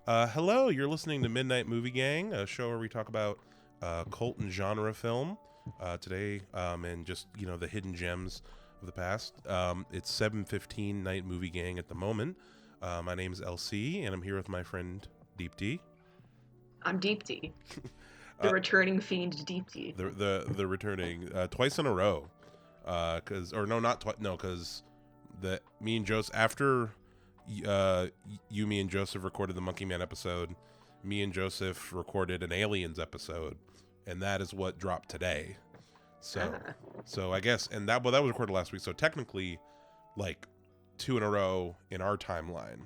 Hello, you're listening to Midnight Movie Gang, a show where we talk about cult and genre film today, and just the hidden gems of the past. It's 7:15 Night Movie Gang at the moment. My name is LC, and I'm here with my friend Deep D. I'm Deep D, the returning fiend Deep D. The returning twice in a row, because the me and Joseph after me and Joseph recorded the Monkey Man episode. Me and Joseph recorded an Aliens episode, and that is what dropped today. So I guess, and that was recorded last week. So technically, like 2 in a row in our timeline,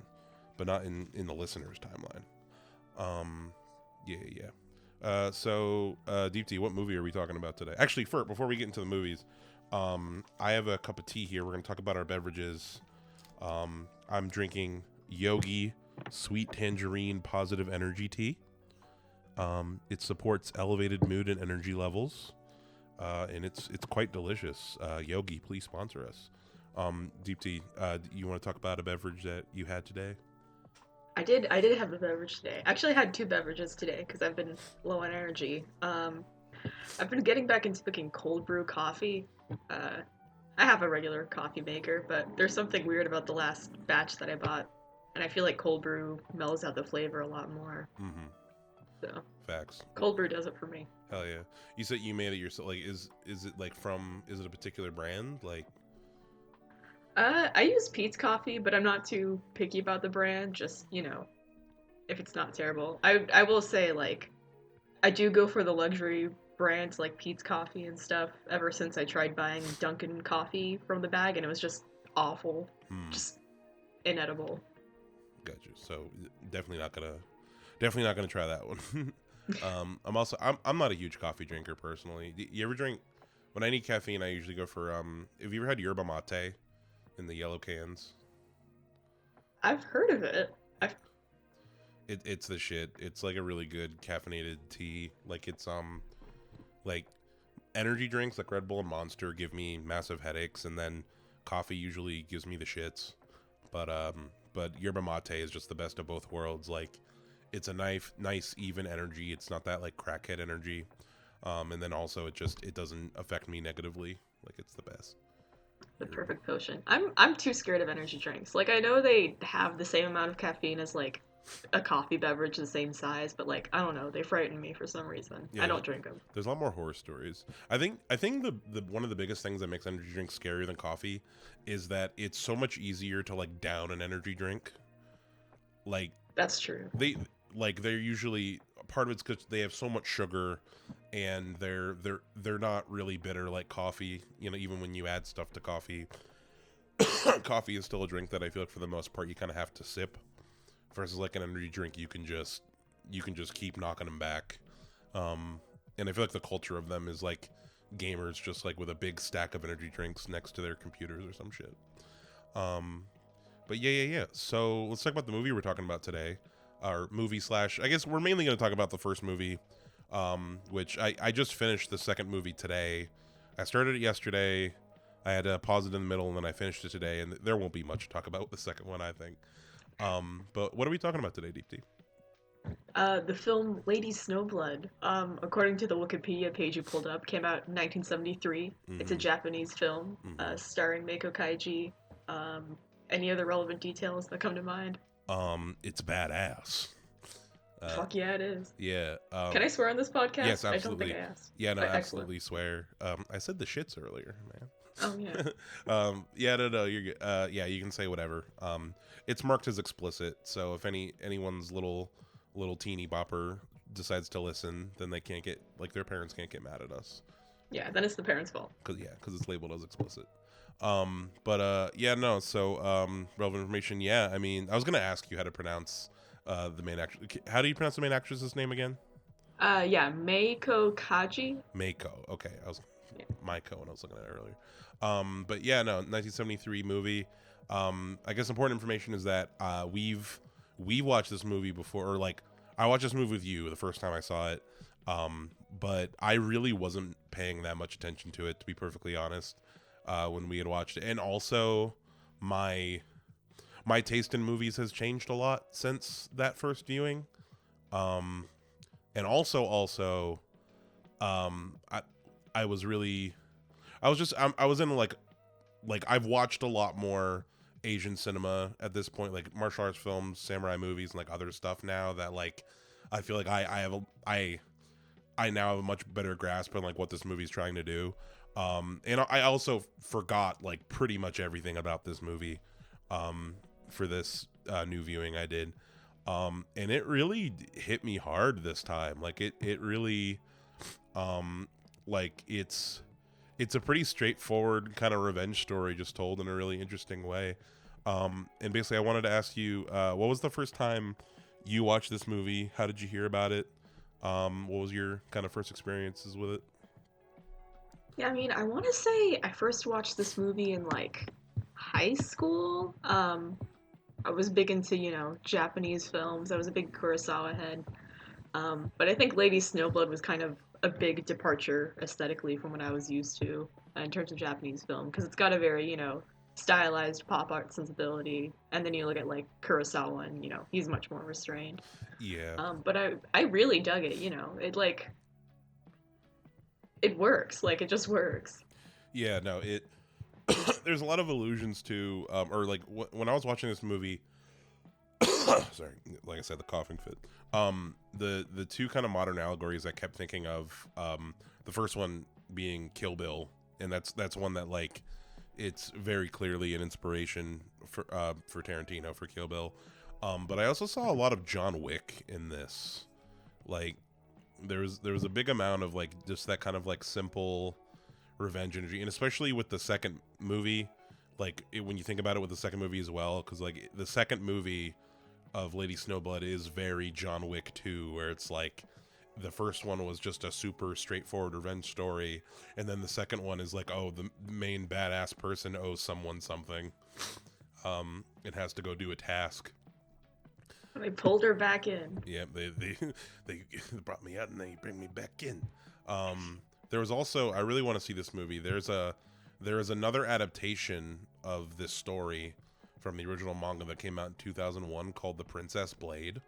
but not in the listener's timeline. So Deep T, what movie are we talking about today? Actually, before we get into the movies, I have a cup of tea here. We're going to talk about our beverages. I'm drinking Yogi Sweet Tangerine Positive Energy Tea. It supports elevated mood and energy levels, and it's quite delicious. Yogi, please sponsor us. Deep Tea, you want to talk about a beverage that you had today? I did have a beverage today. Actually, I had 2 beverages today because I've been low on energy. I've been getting back into making cold brew coffee. I have a regular coffee maker, but there's something weird about the last batch that I bought, and I feel like cold brew mellows out the flavor a lot more. Mm-hmm. So Facts. cold brew does it for me. Hell yeah! You said you made it yourself. Like, is it like is it a particular brand? Like, I use Pete's Coffee, but I'm not too picky about the brand. Just if it's not terrible. I will say I do go for the luxury brands like Pete's Coffee and stuff ever since I tried buying Dunkin' coffee from the bag and it was just awful. Just inedible. Gotcha. So definitely not gonna try that one. I'm not a huge coffee drinker personally. You ever drink? When I need caffeine, I usually go for Have you ever had yerba mate in the yellow cans? I've heard of it. It's the shit. It's like a really good caffeinated tea. Like it's like energy drinks like Red Bull and Monster give me massive headaches, and then coffee usually gives me the shits. But yerba mate is just the best of both worlds. Like it's a nice even energy. It's not that like crackhead energy. And then also it doesn't affect me negatively. Like it's the best. The perfect potion. I'm too scared of energy drinks. Like I know they have the same amount of caffeine as like a coffee beverage the same size, but like I don't know, they frighten me for some reason. Yeah, I don't drink them. There's a lot more horror stories. I think the one of the biggest things that makes energy drinks scarier than coffee is that it's so much easier to like down an energy drink. Like That's true. they're usually part of it's because they have so much sugar, and they're not really bitter like coffee. Even when you add stuff to coffee, coffee is still a drink that I feel like for the most part you kind of have to sip. Versus like an energy drink, you can just keep knocking them back. And I feel like the culture of them is like gamers just like with a big stack of energy drinks next to their computers or some shit. But yeah. So let's talk about the movie we're talking about today. Our movie / I guess we're mainly going to talk about the first movie, which I just finished the second movie today. I started it yesterday. I had to pause it in the middle, and then I finished it today, and there won't be much to talk about with the second one, I think. But what are we talking about today, Deep T? The film Lady Snowblood, according to the Wikipedia page you pulled up, came out in 1973. Mm-hmm. It's a Japanese film, starring Meiko Kaiji. Any other relevant details that come to mind? It's badass. Fuck yeah, it is. Yeah. Can I swear on this podcast? Yes, absolutely. I don't think I asked. Yeah, no, absolutely Excellent. swear. I said the shits earlier, man. Oh yeah. Yeah, no, you're good. Yeah, you can say whatever. It's marked as explicit, so if anyone's little teeny bopper decides to listen, then they can't get their parents can't get mad at us. Yeah, then it's the parents' fault. Because it's labeled as explicit. Yeah, no. So relevant information. Yeah, I mean, I was gonna ask you how to pronounce the main actress. How do you pronounce the main actress's name again? Yeah, Meiko Kaji. Meiko. Okay, I was Maiko when I was looking at it earlier. But yeah, no, 1973 movie. I guess important information is that we watched this movie before, or like I watched this movie with you the first time I saw it. But I really wasn't paying that much attention to it, to be perfectly honest, when we had watched it. And also my my taste in movies has changed a lot since that first viewing. Um, and also, I was really, I was in like I've watched a lot more Asian cinema at this point, like martial arts films, samurai movies, and like other stuff now that like I feel like I now have a much better grasp on like what this movie's trying to do. And I also forgot like pretty much everything about this movie for this new viewing I did. And it really hit me hard this time. Like it really like it's a pretty straightforward kind of revenge story just told in a really interesting way. And basically I wanted to ask you, what was the first time you watched this movie? How did you hear about it? What was your kind of first experiences with it? Yeah, I mean, I want to say I first watched this movie in like high school. I was big into, Japanese films. I was a big Kurosawa head. But I think Lady Snowblood was kind of a big departure aesthetically from what I was used to in terms of Japanese film because it's got a very, stylized pop art sensibility. And then you look at like Kurosawa and, he's much more restrained. Yeah. But I really dug it, it like it works. Like it just works. Yeah, no, it there's a lot of allusions to or like when I was watching this movie, sorry, like I said, the coughing fit. The two kind of modern allegories I kept thinking of, the first one being Kill Bill, and that's one that like it's very clearly an inspiration for Tarantino for Kill Bill. But I also saw a lot of John Wick in this. Like there was a big amount of like just that kind of like simple revenge energy, and especially with the second movie, like when you think about it with the second movie as well, because like the second movie of Lady Snowblood is very John Wick 2, where it's like the first one was just a super straightforward revenge story, and then the second one is like, oh, the main badass person owes someone something. It has to go do a task. They pulled her back in. Yeah, they brought me out and they bring me back in. There was also, I really want to see this movie. There is another adaptation of this story from the original manga that came out in 2001 called The Princess Blade,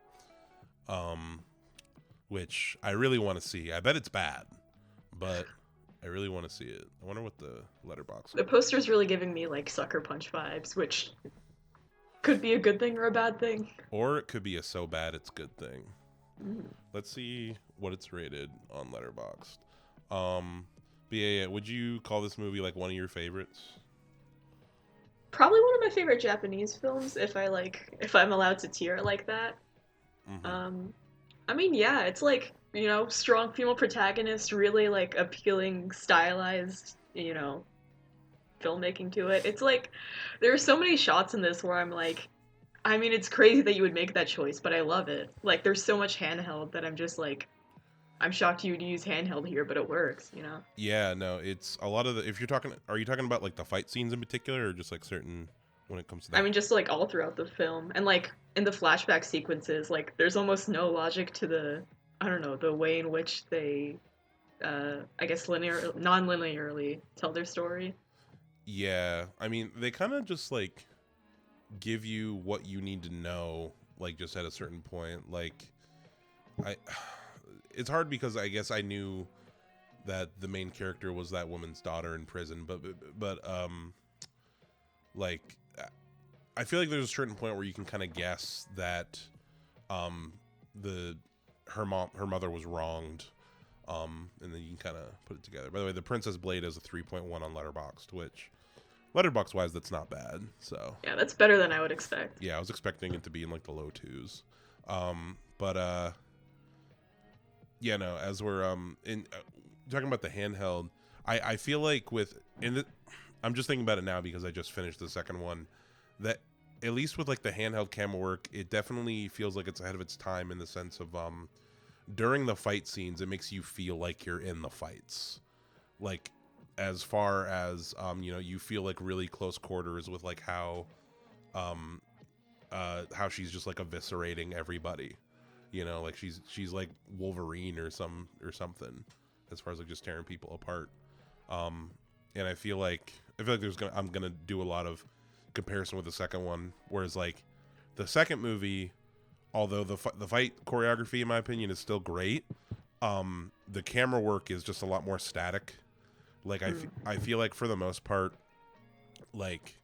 which I really want to see. I bet it's bad, but I really want to see it. I wonder what the letterbox. The poster's really giving me like Sucker Punch vibes, which could be a good thing or a bad thing. Or it could be a so bad it's good thing. Mm. Let's see what it's rated on Letterboxd. But yeah, would you call this movie like one of your favorites? Probably one of my favorite Japanese films if I'm allowed to tier it like that. Mm-hmm. I mean, yeah, it's like, strong female protagonist, really like appealing, stylized, filmmaking to it. It's like there are so many shots in this where I'm like, I mean, it's crazy that you would make that choice, but I love it. Like there's so much handheld that I'm just like I'm shocked you would use handheld here, but it works. Yeah, no, it's a lot of the. If you're talking, are you talking about like the fight scenes in particular, or just like certain when it comes to that? I mean, just like all throughout the film, and like in the flashback sequences, like there's almost no logic to I don't know, the way in which they, I guess non-linearly tell their story. Yeah, I mean, they kind of just like give you what you need to know, like just at a certain point. Like, I, it's hard because I guess I knew that the main character was that woman's daughter in prison, but like I feel like there's a certain point where you can kind of guess that the her mother was wronged, and then you can kind of put it together. By the way, the Princess Blade is a 3.1 on Letterboxd, which Letterboxd wise that's not bad. So Yeah, that's better than I would expect. yeah, I was expecting it to be in like the low twos. But yeah, no, as we're in talking about the handheld, I feel like I'm just thinking about it now because I just finished the second one, that at least with like the handheld camera work, it definitely feels like it's ahead of its time in the sense of during the fight scenes, it makes you feel like you're in the fights, like as far as you feel like really close quarters with like how she's just like eviscerating everybody. Like she's like Wolverine or something, as far as like just tearing people apart. And I feel like I'm gonna do a lot of comparison with the second one. Whereas like the second movie, although the fight choreography in my opinion is still great, the camera work is just a lot more static. Like Mm. I feel like for the most part, like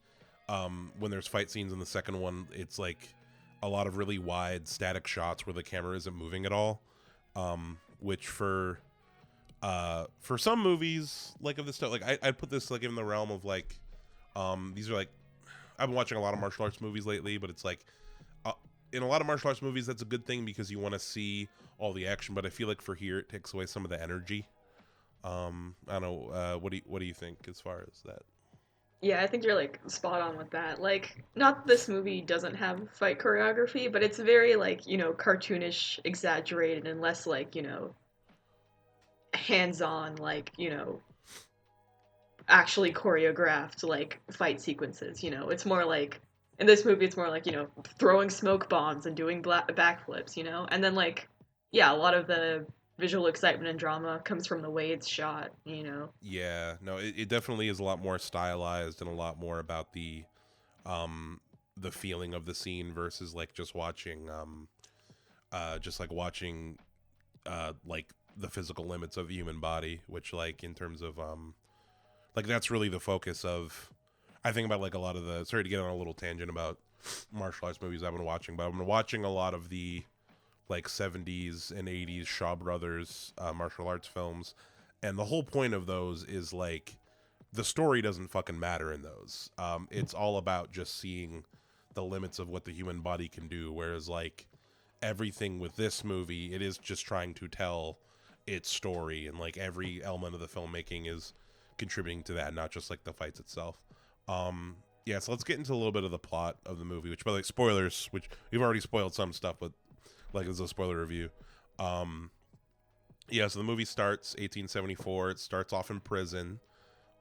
when there's fight scenes in the second one, it's like a lot of really wide static shots where the camera isn't moving at all. Which for some movies like of this stuff, like I'd put this like in the realm of like these are like I've been watching a lot of martial arts movies lately, but it's like uh, in a lot of martial arts movies that's a good thing because you want to see all the action, but I feel like for here it takes away some of the energy. I don't know. What do you think as far as that? Yeah, I think you're like spot on with that. Like, not that this movie doesn't have fight choreography, but it's very like, cartoonish, exaggerated, and less like, hands-on, like, actually choreographed like fight sequences. It's more like in this movie, it's more like throwing smoke bombs and doing backflips. And then like yeah, a lot of the visual excitement and drama comes from the way it's shot. Yeah, no, it definitely is a lot more stylized and a lot more about um the feeling of the scene versus like just like watching like the physical limits of the human body, which like in terms of like that's really the focus of I think about like a lot of the sorry to get on a little tangent about martial arts movies I've been watching, but I've been watching a lot of the like 70s and 80s Shaw Brothers martial arts films, and the whole point of those is like the story doesn't fucking matter in those. It's all about just seeing the limits of what the human body can do, whereas like everything with this movie, it is just trying to tell its story, and like every element of the filmmaking is contributing to that, not just like the fights itself. Yeah, so let's get into a little bit of the plot of the movie, which by the way, spoilers, which we've already spoiled some stuff, but like it's a spoiler review. Um, yeah, so the movie starts 1874. It starts off in prison.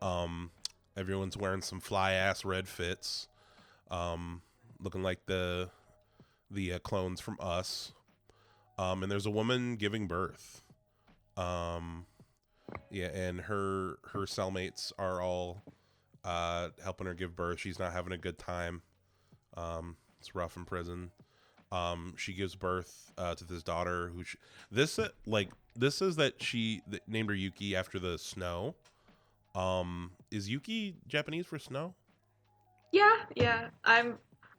Um, Everyone's wearing some fly ass red fits, looking like the clones from Us. And there's a woman giving birth. Um, yeah, and her cellmates are all helping her give birth. She's not having a good time. It's rough in prison. She gives birth to this daughter who this is that named her Yuki after the snow. Is Yuki Japanese for snow? Yeah, yeah.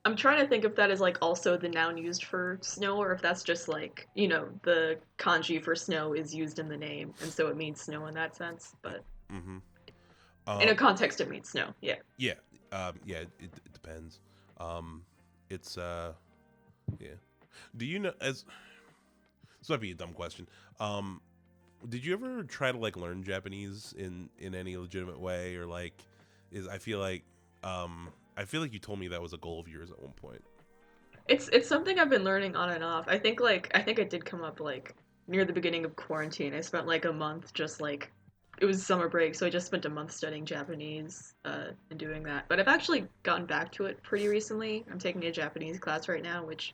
I'm trying to think if that is like also the noun used for snow or if that's just like, the kanji for snow is used in the name and so it means snow in that sense, but Mm-hmm. in Um, a context it means snow. Yeah. yeah, yeah. It depends. Um, it's yeah. Do you know as this might be a dumb question. Um, did you ever try to like learn Japanese in any legitimate way or like is I feel like you told me that was a goal of yours at one point. It's something I've been learning on and off. I think it did come up like near the beginning of quarantine. I spent like a month just like it was summer break, so I just spent a month studying Japanese and doing that. But I've actually gotten back to it pretty recently. I'm taking a Japanese class right now, which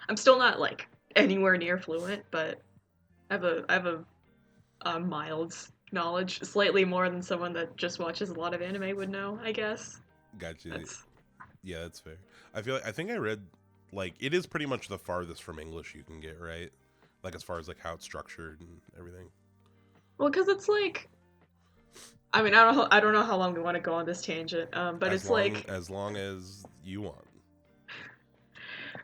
I'm still not like anywhere near fluent, but I have a mild knowledge, slightly more than someone that just watches a lot of anime would know, I guess. Gotcha. That's Yeah, that's fair. I think I read like it is pretty much the farthest from English you can get, right? Like as far as like how it's structured and everything. well, because it's like I mean, I don't know how long we want to go on this tangent, but it's like As long as you want.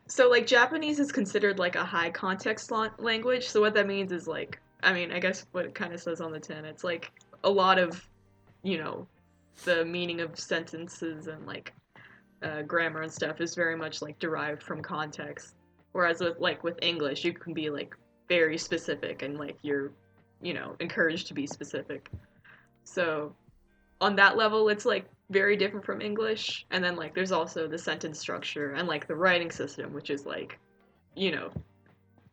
so like Japanese is considered like a high context language. So what that means is like I mean, I guess what it kind of says on the tin, it's like a lot of you know the meaning of sentences and like grammar and stuff is very much like derived from context. Whereas with English, you can be like very specific and like you're encouraged to be specific. So on that level, it's like very different from English. And then like there's also the sentence structure and like the writing system, which is like you know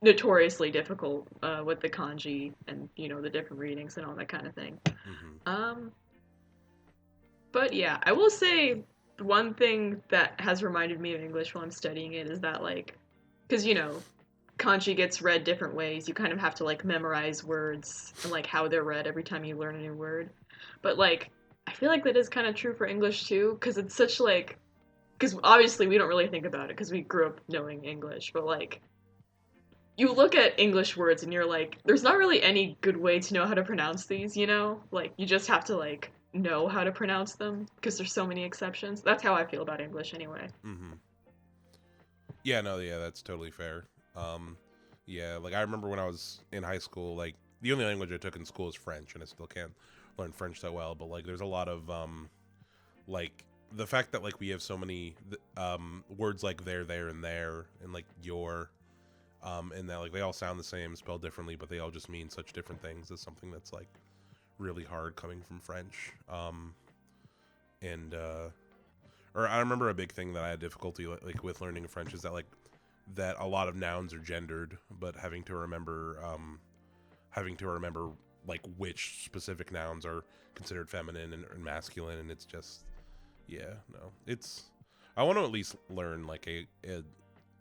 notoriously difficult with the kanji and the different readings and all that kind of thing. Mm-hmm. Um, but yeah, I will say one thing that has reminded me of English while I'm studying it is that like because kanji gets read different ways. You kind of have to like memorize words and like how they're read every time you learn a new word. But like I feel like that is kind of true for English too because it's such like because obviously we don't really think about it because we grew up knowing English, but like you look at English words and you're like, there's not really any good way to know how to pronounce these, you know? Like you just have to like know how to pronounce them because there's so many exceptions. That's how I feel about English anyway. Mm-hmm. Yeah, no, yeah, that's totally fair. Um, yeah, like I remember when I was in high school, like the only language I took in school is French, and I still can't learn French that well. But like, there's a lot of like the fact that like we have so many words like there, and like your, and that like they all sound the same, spelled differently, but they all just mean such different things. Is something that's like really hard coming from French. And or I remember a big thing that I had difficulty like with learning French is that like that a lot of nouns are gendered, but having to remember like which specific nouns are considered feminine and masculine, and it's just yeah, no, it's I want to at least learn like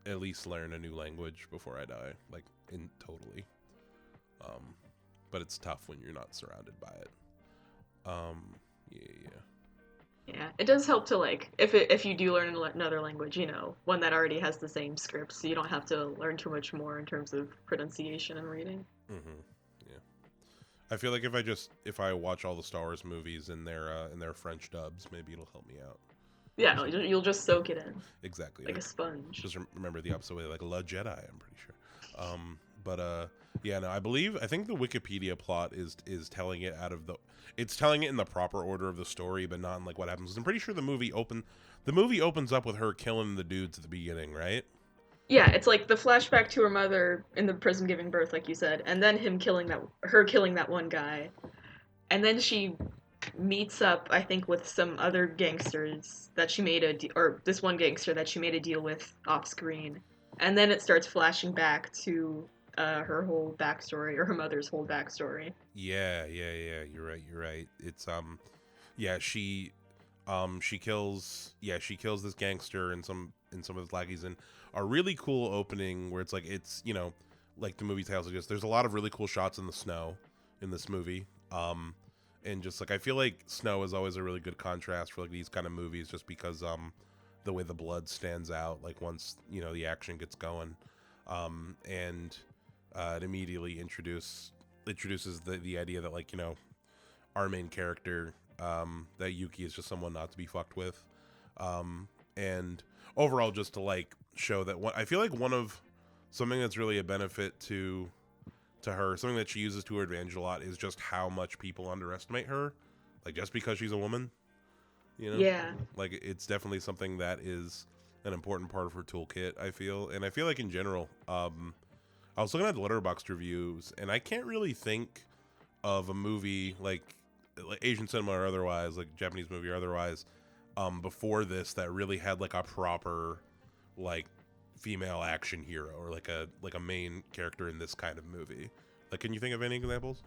at least learn a new language before I die, like in totally. Um, but it's tough when you're not surrounded by it. Yeah. Yeah, it does help to like if you do learn another language, you know, one that already has the same script, so you don't have to learn too much more in terms of pronunciation and reading. Mm-hmm. Yeah. I feel like if I watch all the Star Wars movies in their French dubs, maybe it'll help me out. Yeah, no, you'll just soak it in Exactly. like a sponge. Just remember the episode with like La Jedi. I'm pretty sure. But yeah, no, I think the Wikipedia plot is telling it out of it's telling it in the proper order of the story, but not in like what happens. I'm pretty sure the movie opens up with her killing the dudes at the beginning, right? Yeah, it's like the flashback to her mother in the prison giving birth, like you said, and then her killing that one guy, and then she meets up, I think, with some other gangsters that she made or this one gangster that she made a deal with off screen, and then it starts flashing back to her whole backstory or her mother's whole backstory. Yeah. You're right. You're right. It's yeah, she kills this gangster and some of his lackeys in a really cool opening where it's like it's like the movie title suggests, there's a lot of really cool shots in the snow in this movie. And just like I feel like snow is always a really good contrast for like these kind of movies, just because the way the blood stands out like once the action gets going. And it immediately introduces the idea that like our main character, that Yuki is just someone not to be fucked with. And overall just to like show that I feel like one of something that's really a benefit to her, something that she uses to her advantage a lot, is just how much people underestimate her, like just because she's a woman. Yeah. Like it's definitely something that is an important part of her toolkit, I feel. And I feel like in general, I was looking at the Letterboxd reviews and I can't really think of a movie like Asian cinema or otherwise, like Japanese movie or otherwise, before this that really had like a proper like female action hero or like a main character in this kind of movie. Like, can you think of any examples?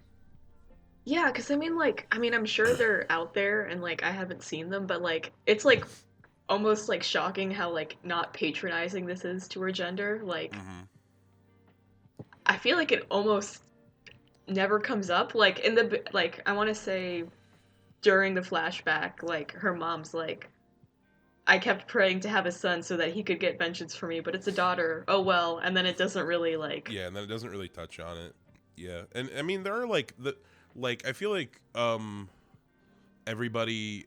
Yeah, because I'm sure they're out there and like I haven't seen them, but like it's like almost like shocking how like not patronizing this is to her gender. Like Mm-hmm. I feel like it almost never comes up. Like in the like I want to say during the flashback, like her mom's like, I kept praying to have a son so that he could get vengeance for me, but it's a daughter. Oh well, and then it doesn't really like. Yeah, and then it doesn't really touch on it. Yeah, and I mean there are like I feel like everybody.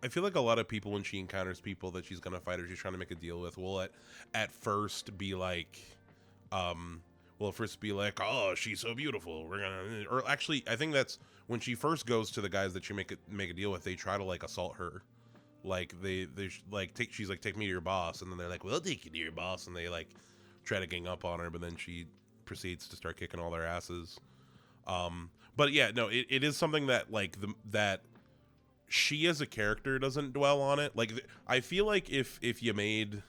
I feel like a lot of people, when she encounters people that she's gonna fight or she's trying to make a deal with, will at first be like, oh, she's so beautiful. We're gonna, or actually, I think that's when she first goes to the guys that she make a deal with. They try to like assault her, like they like she's like, take me to your boss, and then they're like, we'll take you to your boss, and they like try to gang up on her, but then she proceeds to start kicking all their asses. But yeah, no, it is something that like that she as a character doesn't dwell on it. Like I feel like if they made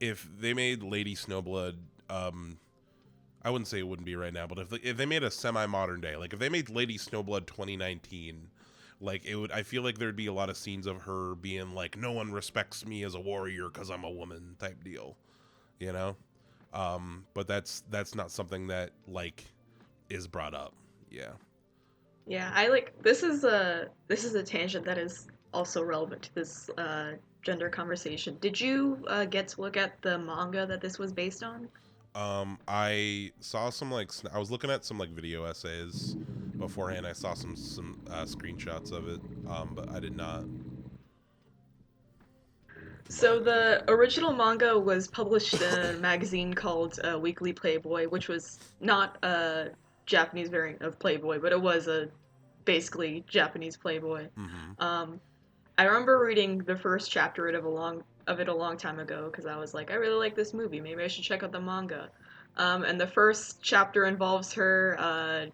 Lady Snowblood, I wouldn't say it wouldn't be right now, but if they made a semi-modern day, like if they made Lady Snowblood 2019, like it would, I feel like there'd be a lot of scenes of her being like, no one respects me as a warrior because I'm a woman type deal, you know. But that's not something that like is brought up. Yeah. Yeah, I like this is a tangent that is also relevant to this gender conversation. Did you get to look at the manga that this was based on? I saw some like I was looking at some like video essays beforehand. I saw some screenshots of it, but I did not. So But the original manga was published in a magazine called Weekly Playboy, which was not a Japanese variant of Playboy, but it was a basically Japanese Playboy. mm-hmm. Um, I remember reading the first chapter of it a long time ago because I was like, I really like this movie. Maybe I should check out the manga. And the first chapter involves her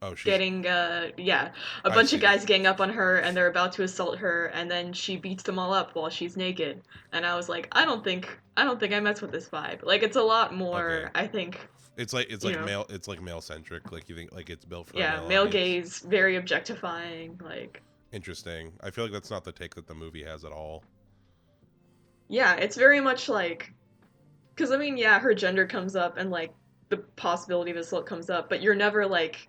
Oh, she's. getting yeah, a I bunch of see. guys gang up on her and they're about to assault her and then she beats them all up while she's naked. And I was like, I don't think I mess with this vibe. Like it's a lot Okay. more, I think, It's you like know, male centric. Like you think like it's built for a yeah, male male audience. gaze, very objectifying, like Interesting. I feel like that's not the take that the movie has at all. yeah, it's very much like cuz I mean, yeah, her gender comes up and like the possibility of assault comes up, but you're never like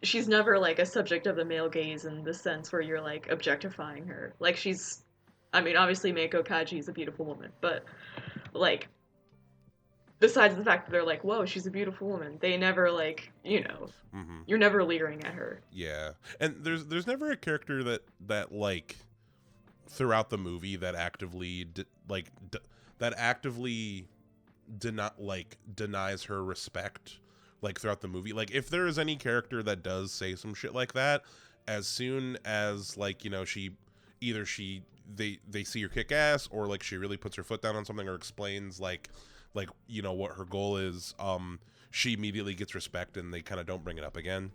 she's never like a subject of the male gaze in the sense where you're like objectifying her. Like she's I mean, obviously Meiko Kaji is a beautiful woman, but like besides the fact that they're like, "Whoa, she's a beautiful woman," they never like, Mm-hmm. you're never leering at her. Yeah, and there's never a character that like throughout the movie that actively that actively denies her respect like throughout the movie. Like if there is any character that does say some shit like that, as soon as like she either she they see her kick ass or like she really puts her foot down on something or explains like what her goal is, she immediately gets respect and they kind of don't bring it up again.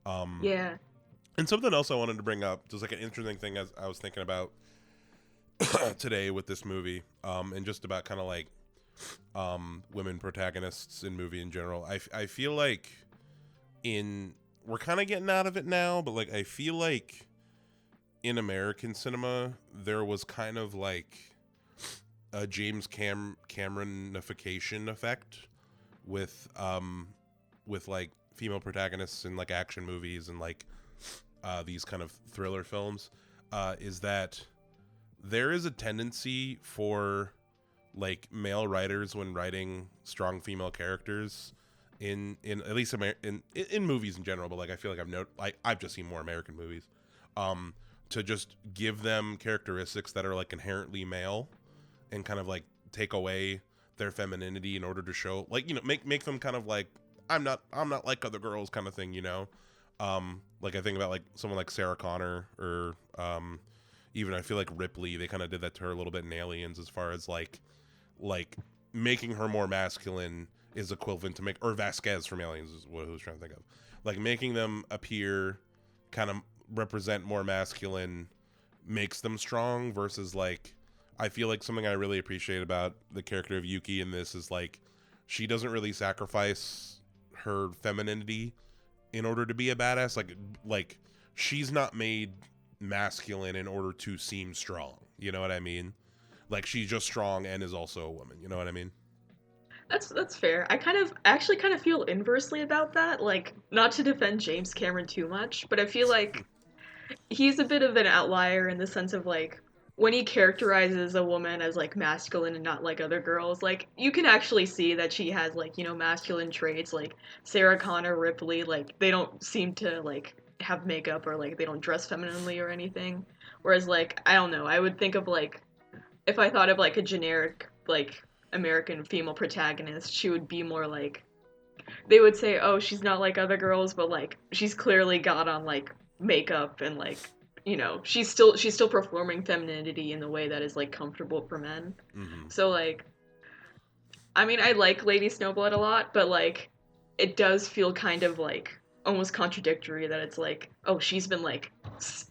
um Yeah. and something else I wanted to bring up, just like an interesting thing as I was thinking about today with this movie, and just about kind of like women protagonists in movie in general. I feel like in we're kind of getting out of it now, but like I feel like in American cinema there was kind of like a Cameronification effect with like female protagonists in like action movies and like these kind of thriller films, is that there is a tendency for like male writers when writing strong female characters in at least in movies in general, but like I feel like I've just seen more American movies, to just give them characteristics that are like inherently male and kind of like take away their femininity in order to show like make them kind of like I'm not like other girls kind of thing. Like I think about like someone like Sarah Connor or even I feel like Ripley, they kind of did that to her a little bit in Aliens, as far as like making her more masculine is equivalent to make, or Vasquez from Aliens is what I was trying to think of, like making them appear kind of represent more masculine makes them strong, versus like I feel like something I really appreciate about the character of Yuki in this is like she doesn't really sacrifice her femininity in order to be a badass. Like she's not made masculine in order to seem strong. You know what I mean? Like she's just strong and is also a woman. You know what I mean? That's fair. I actually kind of feel inversely about that. Like, not to defend James Cameron too much, but I feel like he's a bit of an outlier in the sense of like when he characterizes a woman as like masculine and not like other girls, like you can actually see that she has like, masculine traits like Sarah Connor, Ripley, like they don't seem to like have makeup or like they don't dress femininely or anything. Whereas like I don't know, I would think of like if I thought of like a generic like American female protagonist, she would be more like they would say, "Oh, she's not like other girls, but like she's clearly got on like makeup and like, she's still performing femininity in the way that is like comfortable for men." Mm-hmm. So like I mean, I like Lady Snowblood a lot, but like it does feel kind of like almost contradictory that it's like, oh, she's been like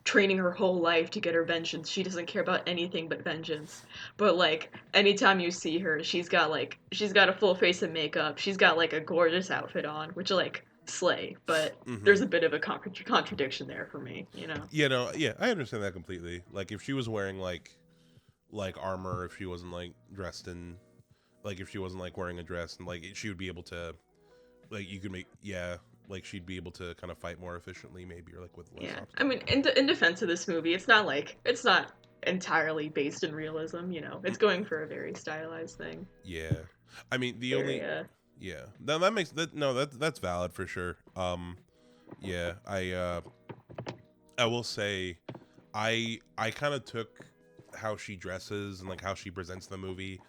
training her whole life to get her vengeance. She doesn't care about anything but vengeance. But like anytime you see her, she's got a full face of makeup. She's got like a gorgeous outfit on, which like slay. But Mm-hmm. there's a bit of a contradiction there for me, you know. Yeah, I understand that completely. Like if she was wearing like armor, if she wasn't like dressed in, like if she wasn't like wearing a dress, and like she would be able to, like you could make, yeah, like she'd be able to kind of fight more efficiently maybe, or like with less Yeah, I obstacles. mean, in defense of this movie, it's not entirely based in realism. You know, it's going for a very stylized thing. Yeah, I mean the Very only yeah, no, that makes that no that's valid for sure. Yeah, I will say I kind of took how she dresses and like how she presents the movie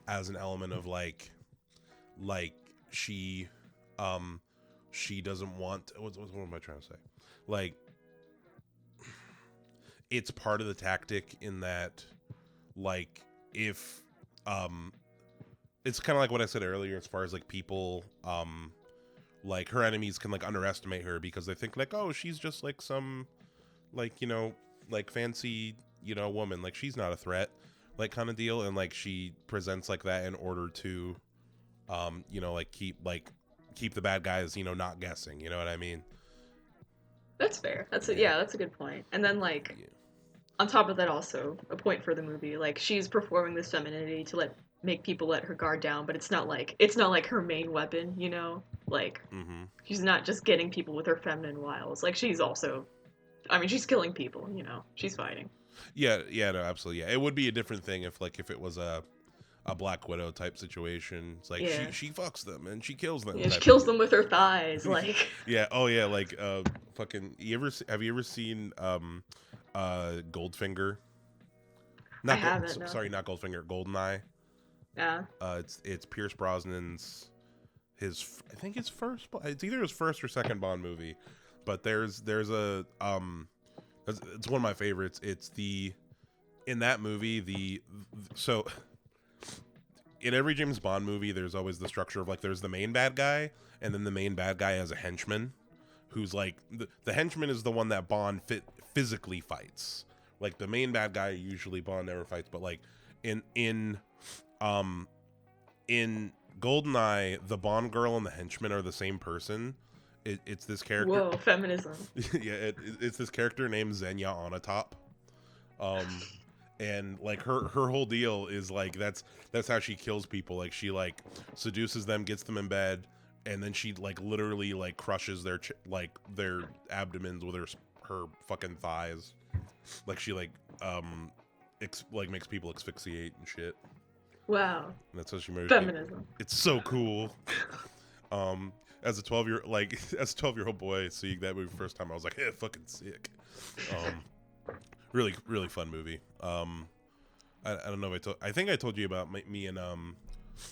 as an element of like she um she doesn't want what am I trying to say? Like it's part of the tactic in that like if um it's kind of like what I said earlier as far as like people like her enemies can like underestimate her because they think like, oh, she's just like some like, like fancy, woman, like she's not a threat, like kind of deal, and like she presents like that in order to like keep the bad guys, not guessing, you know what I mean? That's fair. Yeah. That's a good point. And then like Yeah. on top of that, also a point for the movie, like she's performing this femininity to make people let her guard down, but it's not like her main weapon, you know? Like Mhm. she's not just getting people with her feminine wiles. Like she's also, I mean, she's killing people, you know. She's fighting. Yeah, yeah, no, absolutely. Yeah. It would be a different thing if it was a Black Widow type situation. It's like Yeah. she fucks them and she kills them Yeah, she type of kills deal. them with her thighs, like Yeah. Oh yeah. Like fucking. Have you ever seen Goldfinger? I haven't, no. Sorry, not Goldfinger. Goldeneye. Yeah. It's Pierce Brosnan's I think his first. It's either his first or second Bond movie, but there's a it's one of my favorites. It's the in that movie so in every James Bond movie, there's always the structure of like there's the main bad guy, and then the main bad guy has a henchman, who's like the henchman is the one that Bond physically fights. Like the main bad guy usually Bond never fights, but like in um in Goldeneye, the Bond girl and the henchman are the same person. It's this character. Whoa, feminism. Yeah, it's this character named Xenia Onatop. Um, and like her whole deal is like that's how she kills people. Like she like seduces them, gets them in bed, and then she like literally like crushes their abdomens with her fucking thighs. Like she like makes people asphyxiate and shit. Wow. And that's how she murders people. Feminism. It's so cool. As a 12-year-old boy seeing that movie first time, I was like, hey, fucking sick. Really, really fun movie. I don't know if I think I told you about me and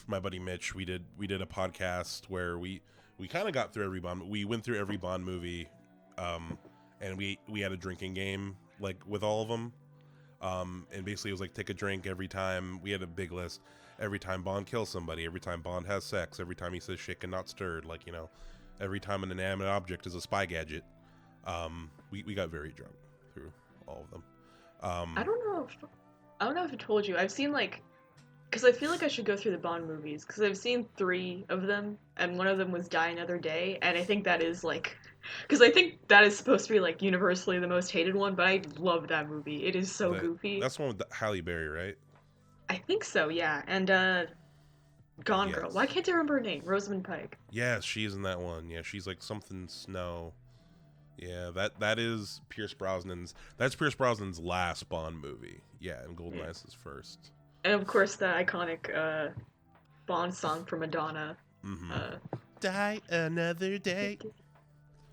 my buddy Mitch. We did a podcast where we kind of got through every Bond. We went through every Bond movie, and we had a drinking game like with all of them. And basically it was like take a drink every time. We had a big list. Every time Bond kills somebody, every time Bond has sex, every time he says shaken not stirred, like, every time an inanimate object is a spy gadget. We got very drunk through all of them. I don't know if I don't know if I told you. I've seen like because I feel like I should go through the Bond movies because I've seen 3 of them and one of them was Die Another Day and I think that is like because I think that is supposed to be like universally the most hated one, but I love that movie. It is so goofy. That's the one with Halle Berry, right? I think so, yeah. And Gone Girl. Why Yes. can't I remember her name? Rosamund Pike. Yes, she's in that one. Yeah, she's like something Snow. Yeah, that is That's Pierce Brosnan's last Bond movie. Yeah, and Yeah. GoldenEye's his first. And of course the iconic Bond song from Madonna. Mm-hmm. Uh, Die another day.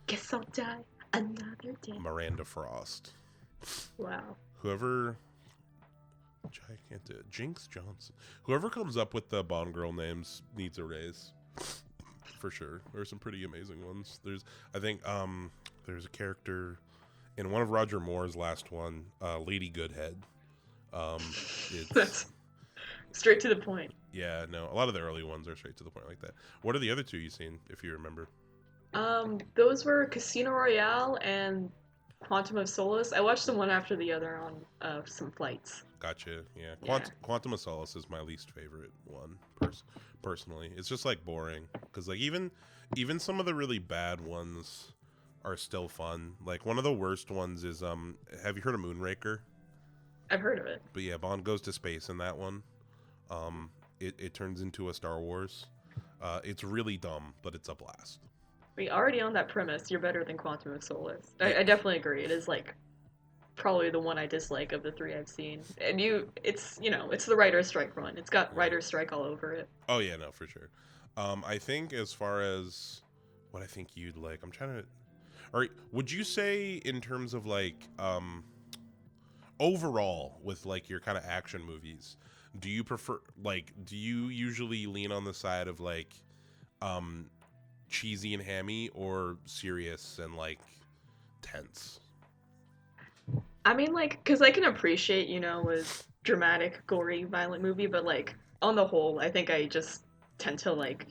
Guess I'll die another day. Miranda Frost. Wow. Whoever I can't do it. Jinx Johnson. Whoever comes up with the Bond girl names needs a raise. For sure. There's some pretty amazing ones. I think there's a character in one of Roger Moore's last one, Lady Goodhead. It's That's straight to the point. yeah, no. A lot of the early ones are straight to the point like that. What are the other two you've seen, if you remember? Those were Casino Royale and Quantum of Solace. I watched them one after the other on some flights. Gotcha. Yeah. Yeah. Quantum of Solace is my least favorite one, personally. It's just like boring because like even some of the really bad ones are still fun. Like one of the worst ones is have you heard of Moonraker? I've heard of it. But yeah, Bond goes to space in that one. It turns into a Star Wars. It's really dumb, but it's a blast. But already on that premise, you're better than Quantum of Solace. Yeah. I definitely agree. It is like probably the one I dislike of the three I've seen. And it's it's the writer's strike run. It's got Yeah. writer's strike all over it. Oh yeah, no, for sure. I think as far as what I think you'd like, I'm trying to. All right, would you say in terms of like overall with like your kind of action movies, do you prefer like do you usually lean on the side of like um cheesy and hammy or serious and like tense? I mean, like, because I can appreciate, a dramatic, gory, violent movie, but like on the whole, I think I just tend to like,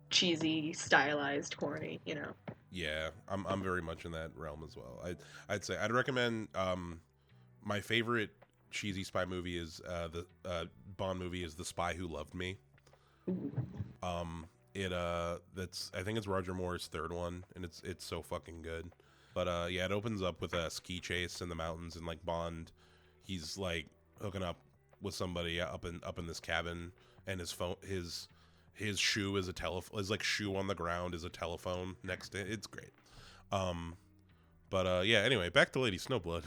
cheesy, stylized, corny. Yeah, I'm very much in that realm as well. I'd say I'd recommend my favorite cheesy spy movie is the Bond movie is The Spy Who Loved Me. It that's I think it's Roger Moore's third one, and it's so fucking good. But yeah, it opens up with a ski chase in the mountains, and like Bond, he's like hooking up with somebody up in this cabin, and his shoe is a telephone. His like shoe on the ground is a telephone next to it. It's great. Um, but yeah. Anyway, back to Lady Snowblood.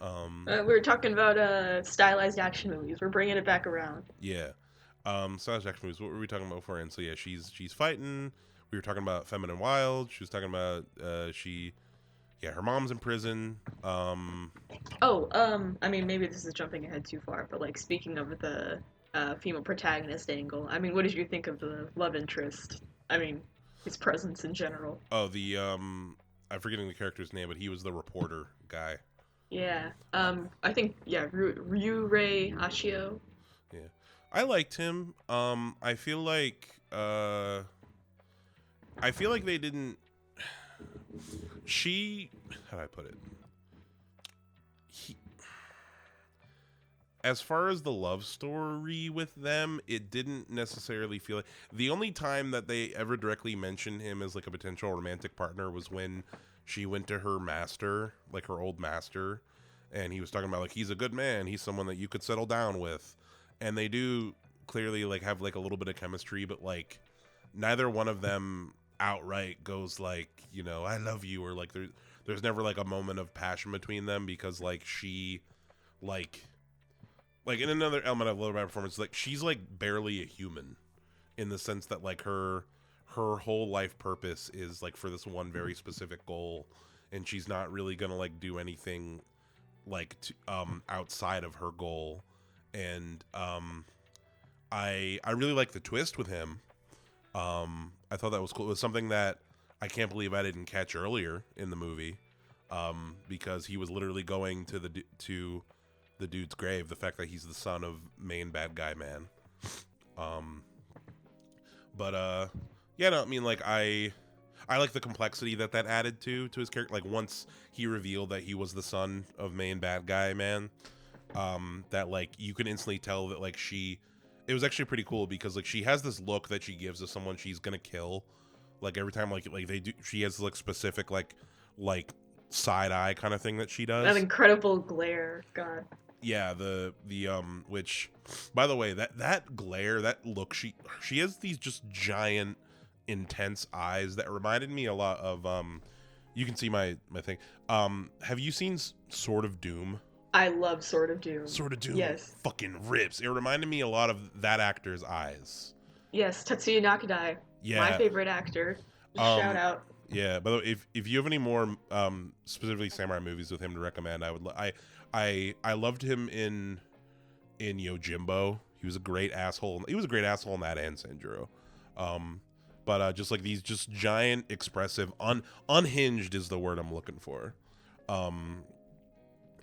We were talking about stylized action movies. We're bringing it back around. Yeah. Savage action movies. What were we talking about before? And so yeah, she's fighting. We were talking about Feminine Wild. She was talking about her mom's in prison. Oh, I mean, maybe this is jumping ahead too far, but like speaking of the female protagonist angle, I mean, what did you think of the love interest? I mean, his presence in general. Oh, the I'm forgetting the character's name, but he was the reporter guy. Yeah. I think Ryu-Rei Ashio. Yeah, I liked him. I feel like they didn't. She, how do I put it? He, as far as the love story with them, it didn't necessarily feel like the only time that they ever directly mentioned him as like a potential romantic partner was when she went to her master, like her old master, and he was talking about like he's a good man, he's someone that you could settle down with, and they do clearly like have like a little bit of chemistry, but like neither one of them outright goes like I love you, or like there's never like a moment of passion between them, because like she like in another element of Low Ride performance, like she's like barely a human in the sense that like her whole life purpose is like for this one very specific goal, and she's not really gonna like do anything like outside of her goal. And I really like the twist with him. I thought that was cool. It was something that I can't believe I didn't catch earlier in the movie, because he was literally going to the dude's grave. The fact that he's the son of main bad guy man. But yeah, no, I mean like I like the complexity that added to his character. Like once he revealed that he was the son of main bad guy man, that like you can instantly tell that like it was actually pretty cool, because like she has this look that she gives to someone she's gonna kill, like every time like they do, she has like specific like side eye kind of thing that she does. That incredible glare, God. Yeah, the which, by the way, that glare, that look, she has these just giant intense eyes that reminded me a lot of you can see my thing. Have you seen Sword of Doom? I love Sword of Doom. Sword of Doom Yes. fucking rips. It reminded me a lot of that actor's eyes. Yes, Tetsuya Nakadai. Yeah. My favorite actor. Shout out. Yeah, by the way, if you have any more specifically samurai movies with him to recommend, I loved him in Yojimbo. He was a great asshole. He was a great asshole in that and Sanjuro. But just like these just giant expressive unhinged is the word I'm looking for.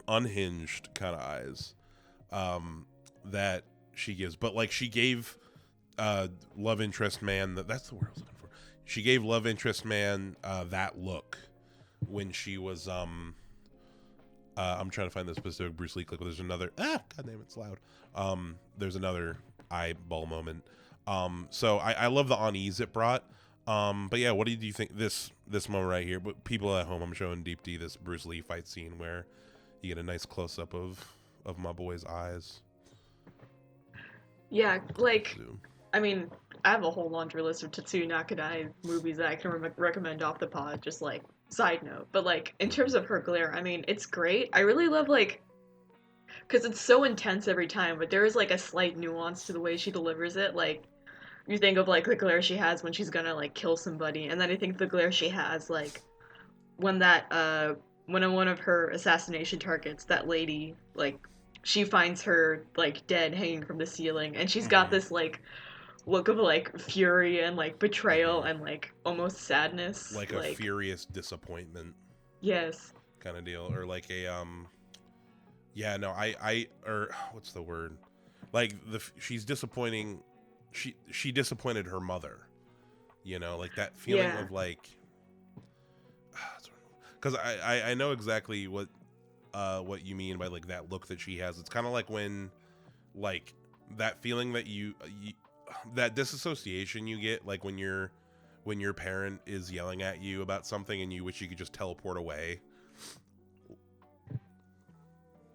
Unhinged kind of eyes that she gives, but like she gave love interest man that's the word I was looking for. She gave love interest man that look when she was I'm trying to find the specific Bruce Lee clip, but there's another god damn it's loud. There's another eyeball moment. So I love the unease it brought. But yeah, what do you think this moment right here? But people at home, I'm showing Deep D this Bruce Lee fight scene where you get a nice close up of my boy's eyes. Yeah, like Zoom. I mean, I have a whole laundry list of Tetsuya Nakadai movies that I can recommend off the pod, just like side note. But like in Hmm. terms of her glare, I mean, it's great. I really love like because it's so intense every time, but there is like a slight nuance to the way she delivers it. Like you think of like the glare she has when she's gonna like kill somebody, and then I think the glare she has like when when one of her assassination targets, that lady, like she finds her like dead hanging from the ceiling, and she's got Hmm. this like look of like fury and like betrayal Hmm. and like almost sadness. Like a Like furious disappointment yes, kind of deal, or like a yeah, no, I or what's the word? Like she's disappointing. She disappointed her mother. You know, like that feeling yeah. of like, because I know exactly what you mean by like that look that she has. It's kind of like when like that feeling that you that disassociation you get like when your parent is yelling at you about something and you wish you could just teleport away.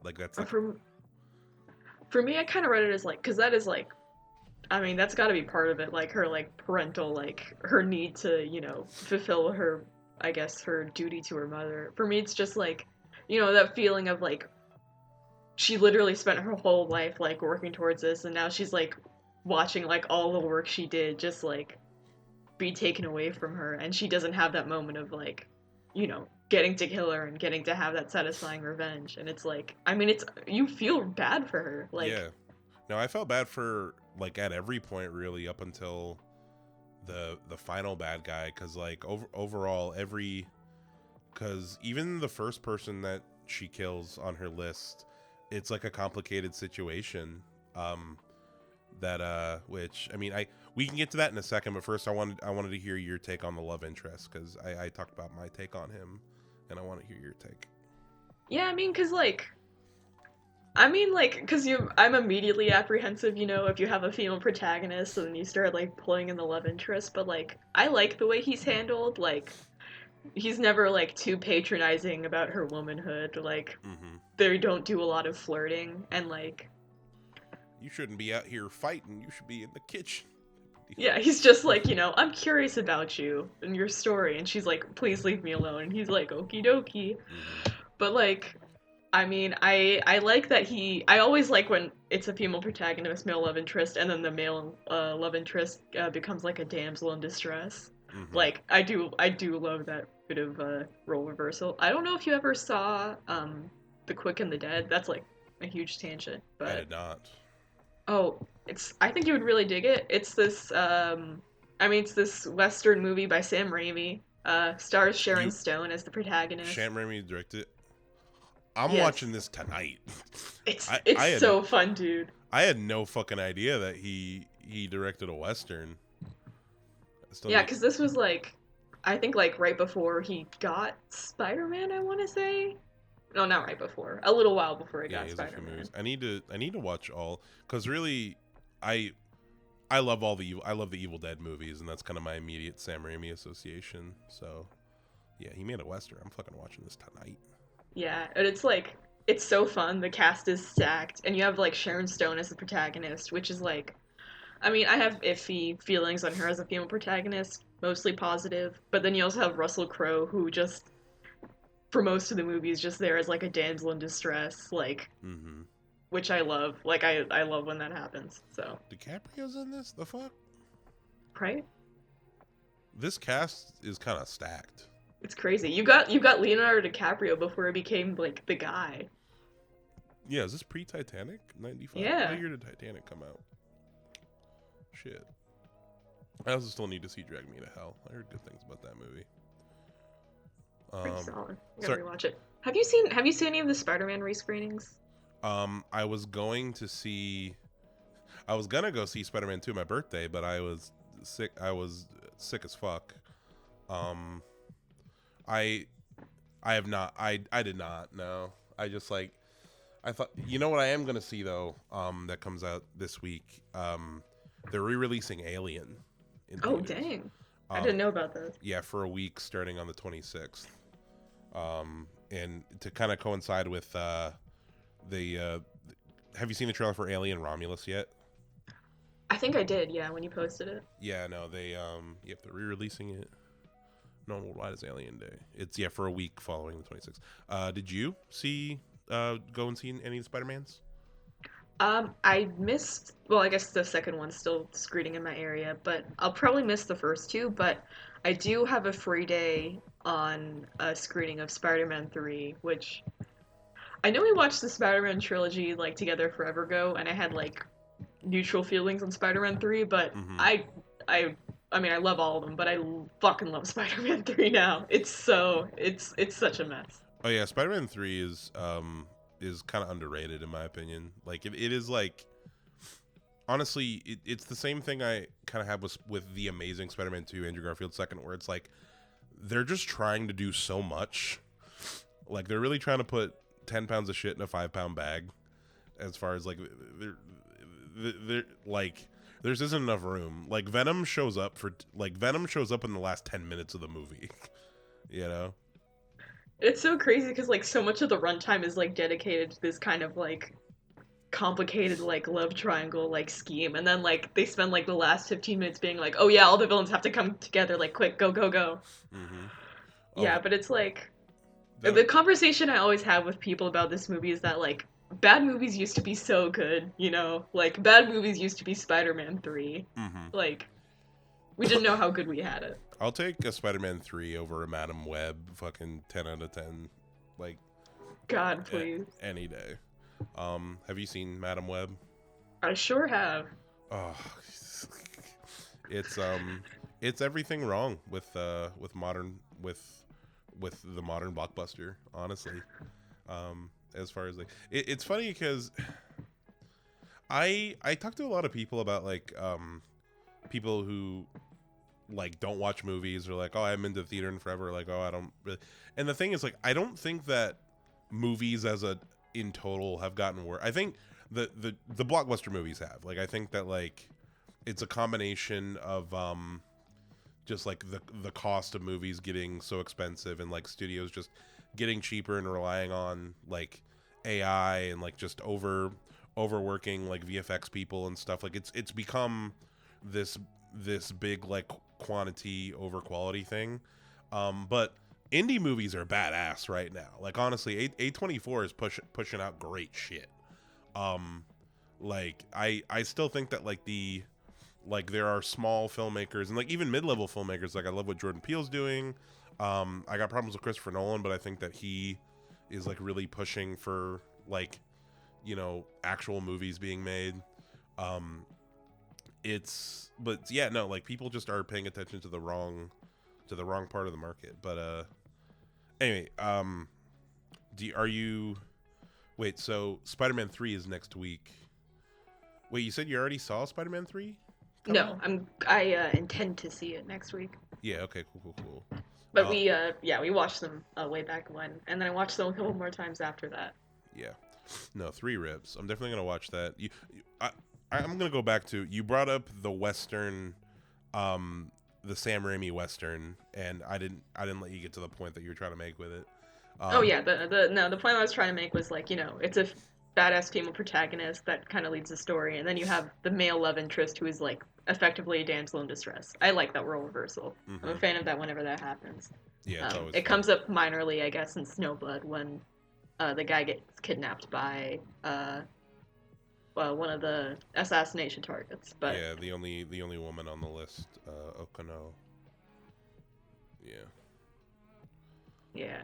Like that's Uh, like For for me, I kind of read it as like because that is like I mean that's got to be part of it, like her like parental like her need to fulfill her I guess her duty to her mother. For me, it's just like that feeling of like she literally spent her whole life like working towards this, and now she's like watching like all the work she did just like be taken away from her, and she doesn't have that moment of like getting to kill her and getting to have that satisfying revenge. And it's like I mean it's you feel bad for her like yeah. No, I felt bad for like at every point really up until the final bad guy because like overall every because even the first person that she kills on her list, it's like a complicated situation. Um, that which I mean, I we can get to that in a second, but first I wanted to hear your take on the love interest because I talked about my take on him, and I want to hear your take. yeah I mean like because I'm immediately apprehensive if you have a female protagonist and then you start like pulling in the love interest, but like I like the way he's handled. Like he's never like too patronizing about her womanhood. Like Mm-hmm. they don't do a lot of flirting, and like You shouldn't be out here fighting. You should be in the kitchen. yeah, he's just like, I'm curious about you and your story. And she's like, please leave me alone. And he's like, okie dokie. Mm-hmm. But like, I mean, I like that I always like when it's a female protagonist, male love interest, and then the male love interest becomes like a damsel in distress. Mm-hmm. Like, I do love that bit of role reversal. I don't know if you ever saw The Quick and the Dead. That's like a huge tangent, I but did not. oh, I think you would really dig it. It's this it's this Western movie by Sam Raimi. Stars Sharon You Stone as the protagonist. Sham Raimi directed. I'm watching Yes. this tonight. It's I it's I had so fun, dude. I had no fucking idea that he directed a western. I still Yeah, need. because this was like I think like right before he got Spider-Man, I want to say. No, not right before. A little while before he Yeah, got he has a few movies. Spider-Man. I need to watch all because really, I I love the Evil Dead movies, and that's kind of my immediate Sam Raimi association. So yeah, he made a western. I'm fucking watching this tonight. Yeah, and it's like it's so fun. The cast is stacked, and you have like Sharon Stone as the protagonist, which is like I mean, I have iffy feelings on her as a female protagonist, mostly positive. But then you also have Russell Crowe, who just, for most of the movie, is just there as like a damsel in distress, like, Mm-hmm. which I love. Like, I love when that happens. So, DiCaprio's in this. The fuck? right? This cast is kind of stacked. It's crazy. You got Leonardo DiCaprio before he became like the guy. Yeah, is this pre Titanic? 95? What Yeah, year did Titanic come out? Shit. I also still need to see Drag Me to Hell. I heard good things about that movie. pretty Um, solid. I gotta sorry. rewatch it. Have you seen any of the Spider-Man rescreenings? I was going to see. I was gonna go see Spider-Man 2 my birthday, but I was sick. I was sick as fuck. Um, I I have not. I did not. No. I just like. I thought. You know what I am gonna see though. That comes out this week. They're re-releasing Alien in Oh theaters. dang, I Um, didn't know about this. yeah, for a week starting on the 26th. And to kind of coincide with the have you seen the trailer for Alien Romulus yet? I think I did, yeah, when you posted it. Yeah, no, yep, they're re-releasing it. No Worldwide is Alien Day. It's for a week following the 26th. Did you go and see any of the Spider-Mans? I missed, well, I guess the second one's still screening in my area, but I'll probably miss the first two, but I do have a free day on a screening of Spider-Man 3, which I know we watched the Spider-Man trilogy like together forever ago, and I had like neutral feelings on Spider-Man 3, but Mm-hmm. I I mean I love all of them, but I fucking love Spider-Man 3 now. It's such a mess. Oh yeah, Spider-Man 3 is kind of underrated in my opinion. Like it is like honestly, it's the same thing I kind of have with the Amazing Spider-Man 2, Andrew Garfield's second, where it's like they're just trying to do so much. Like they're really trying to put 10 pounds of shit in a 5 pound bag. As far as like they're like there's isn't enough room. Like Venom shows up in the last 10 minutes of the movie. You know? It's so crazy because like so much of the runtime is like dedicated to this kind of like complicated like love triangle like scheme, and then like they spend like the last 15 minutes being like, oh yeah, all the villains have to come together like quick, go go go. Mm-hmm. Oh, Yeah, but it's like Venom. the conversation I always have with people about this movie is that like bad movies used to be so good, you know? Like bad movies used to be Spider-Man 3. Mm-hmm. Like we didn't know how good we had it. I'll take a Spider-Man 3 over a Madam Web. Fucking 10 out of 10. Like God, please. any day. Have you seen Madam Web? I sure have. Oh, it's it's everything wrong with modern with the modern blockbuster. Honestly, as far as like it's funny because I talk to a lot of people about like people who like don't watch movies or like, oh, I'm into theater and forever, like, oh, I don't really. And the thing is, like, I don't think that movies as a in total have gotten worse. I think the blockbuster movies have, like, I think that like it's a combination of just like the cost of movies getting so expensive and like studios just getting cheaper and relying on like AI and like just overworking like VFX people and stuff. Like it's become this big like quantity over quality thing. But indie movies are badass right now. Like honestly, A24 is pushing out great shit. Like I still think that like there are small filmmakers and like even mid-level filmmakers. Like I love what Jordan Peele's doing. I got problems with Christopher Nolan, but I think that he is like really pushing for like actual movies being made. It's but yeah, no, like people just are paying attention to the wrong part of the market. But anyway, are you wait, so Spider-Man 3 is next week. Wait, you said you already saw Spider-Man 3 coming No, out? I intend to see it next week. Yeah, okay, cool. But we watched them way back when, and then I watched them a couple more times after that. Yeah. No, 3 rips. I'm definitely gonna watch that. I'm gonna go back to you brought up the Western, the Sam Raimi Western, and I didn't let you get to the point that you were trying to make with it. Oh Um, yeah, the point I was trying to make was like, it's a badass female protagonist that kind of leads the story, and then you have the male love interest who is like effectively a damsel in distress. I like that role reversal. I'm a mm-hmm. fan of that whenever that happens. Yeah, it's always It fun. comes up minorly, I guess, in Snowblood when the guy gets kidnapped by well, one of the assassination targets. But Yeah, the only woman on the list, Okano. Yeah. yeah,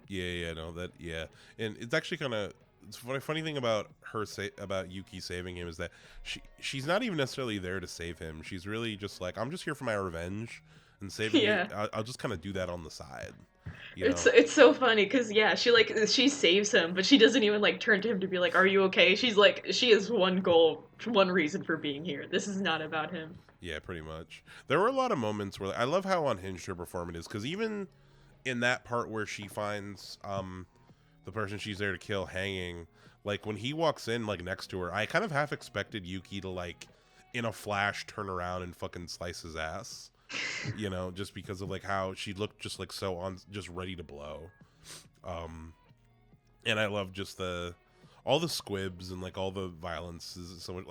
Yeah, no, that, yeah, and it's actually kind of it's funny thing about about Yuki saving him is that she's not even necessarily there to save him. She's really just like, I'm just here for my revenge, and saving you, yeah. I'll just kind of do that on the side, you It's know. it's so funny because yeah, she saves him, but she doesn't even like turn to him to be like, "Are you okay?" She's like, she has one goal, one reason for being here. This is not about him. Yeah, pretty much. There were a lot of moments where I love how unhinged her performance is, because even in that part where she finds the person she's there to kill hanging, like when he walks in like next to her, I kind of half expected Yuki to like in a flash turn around and fucking slice his ass, just because of like how she looked just like so on, just ready to blow. um and I love just all the squibs and like all the violence is so much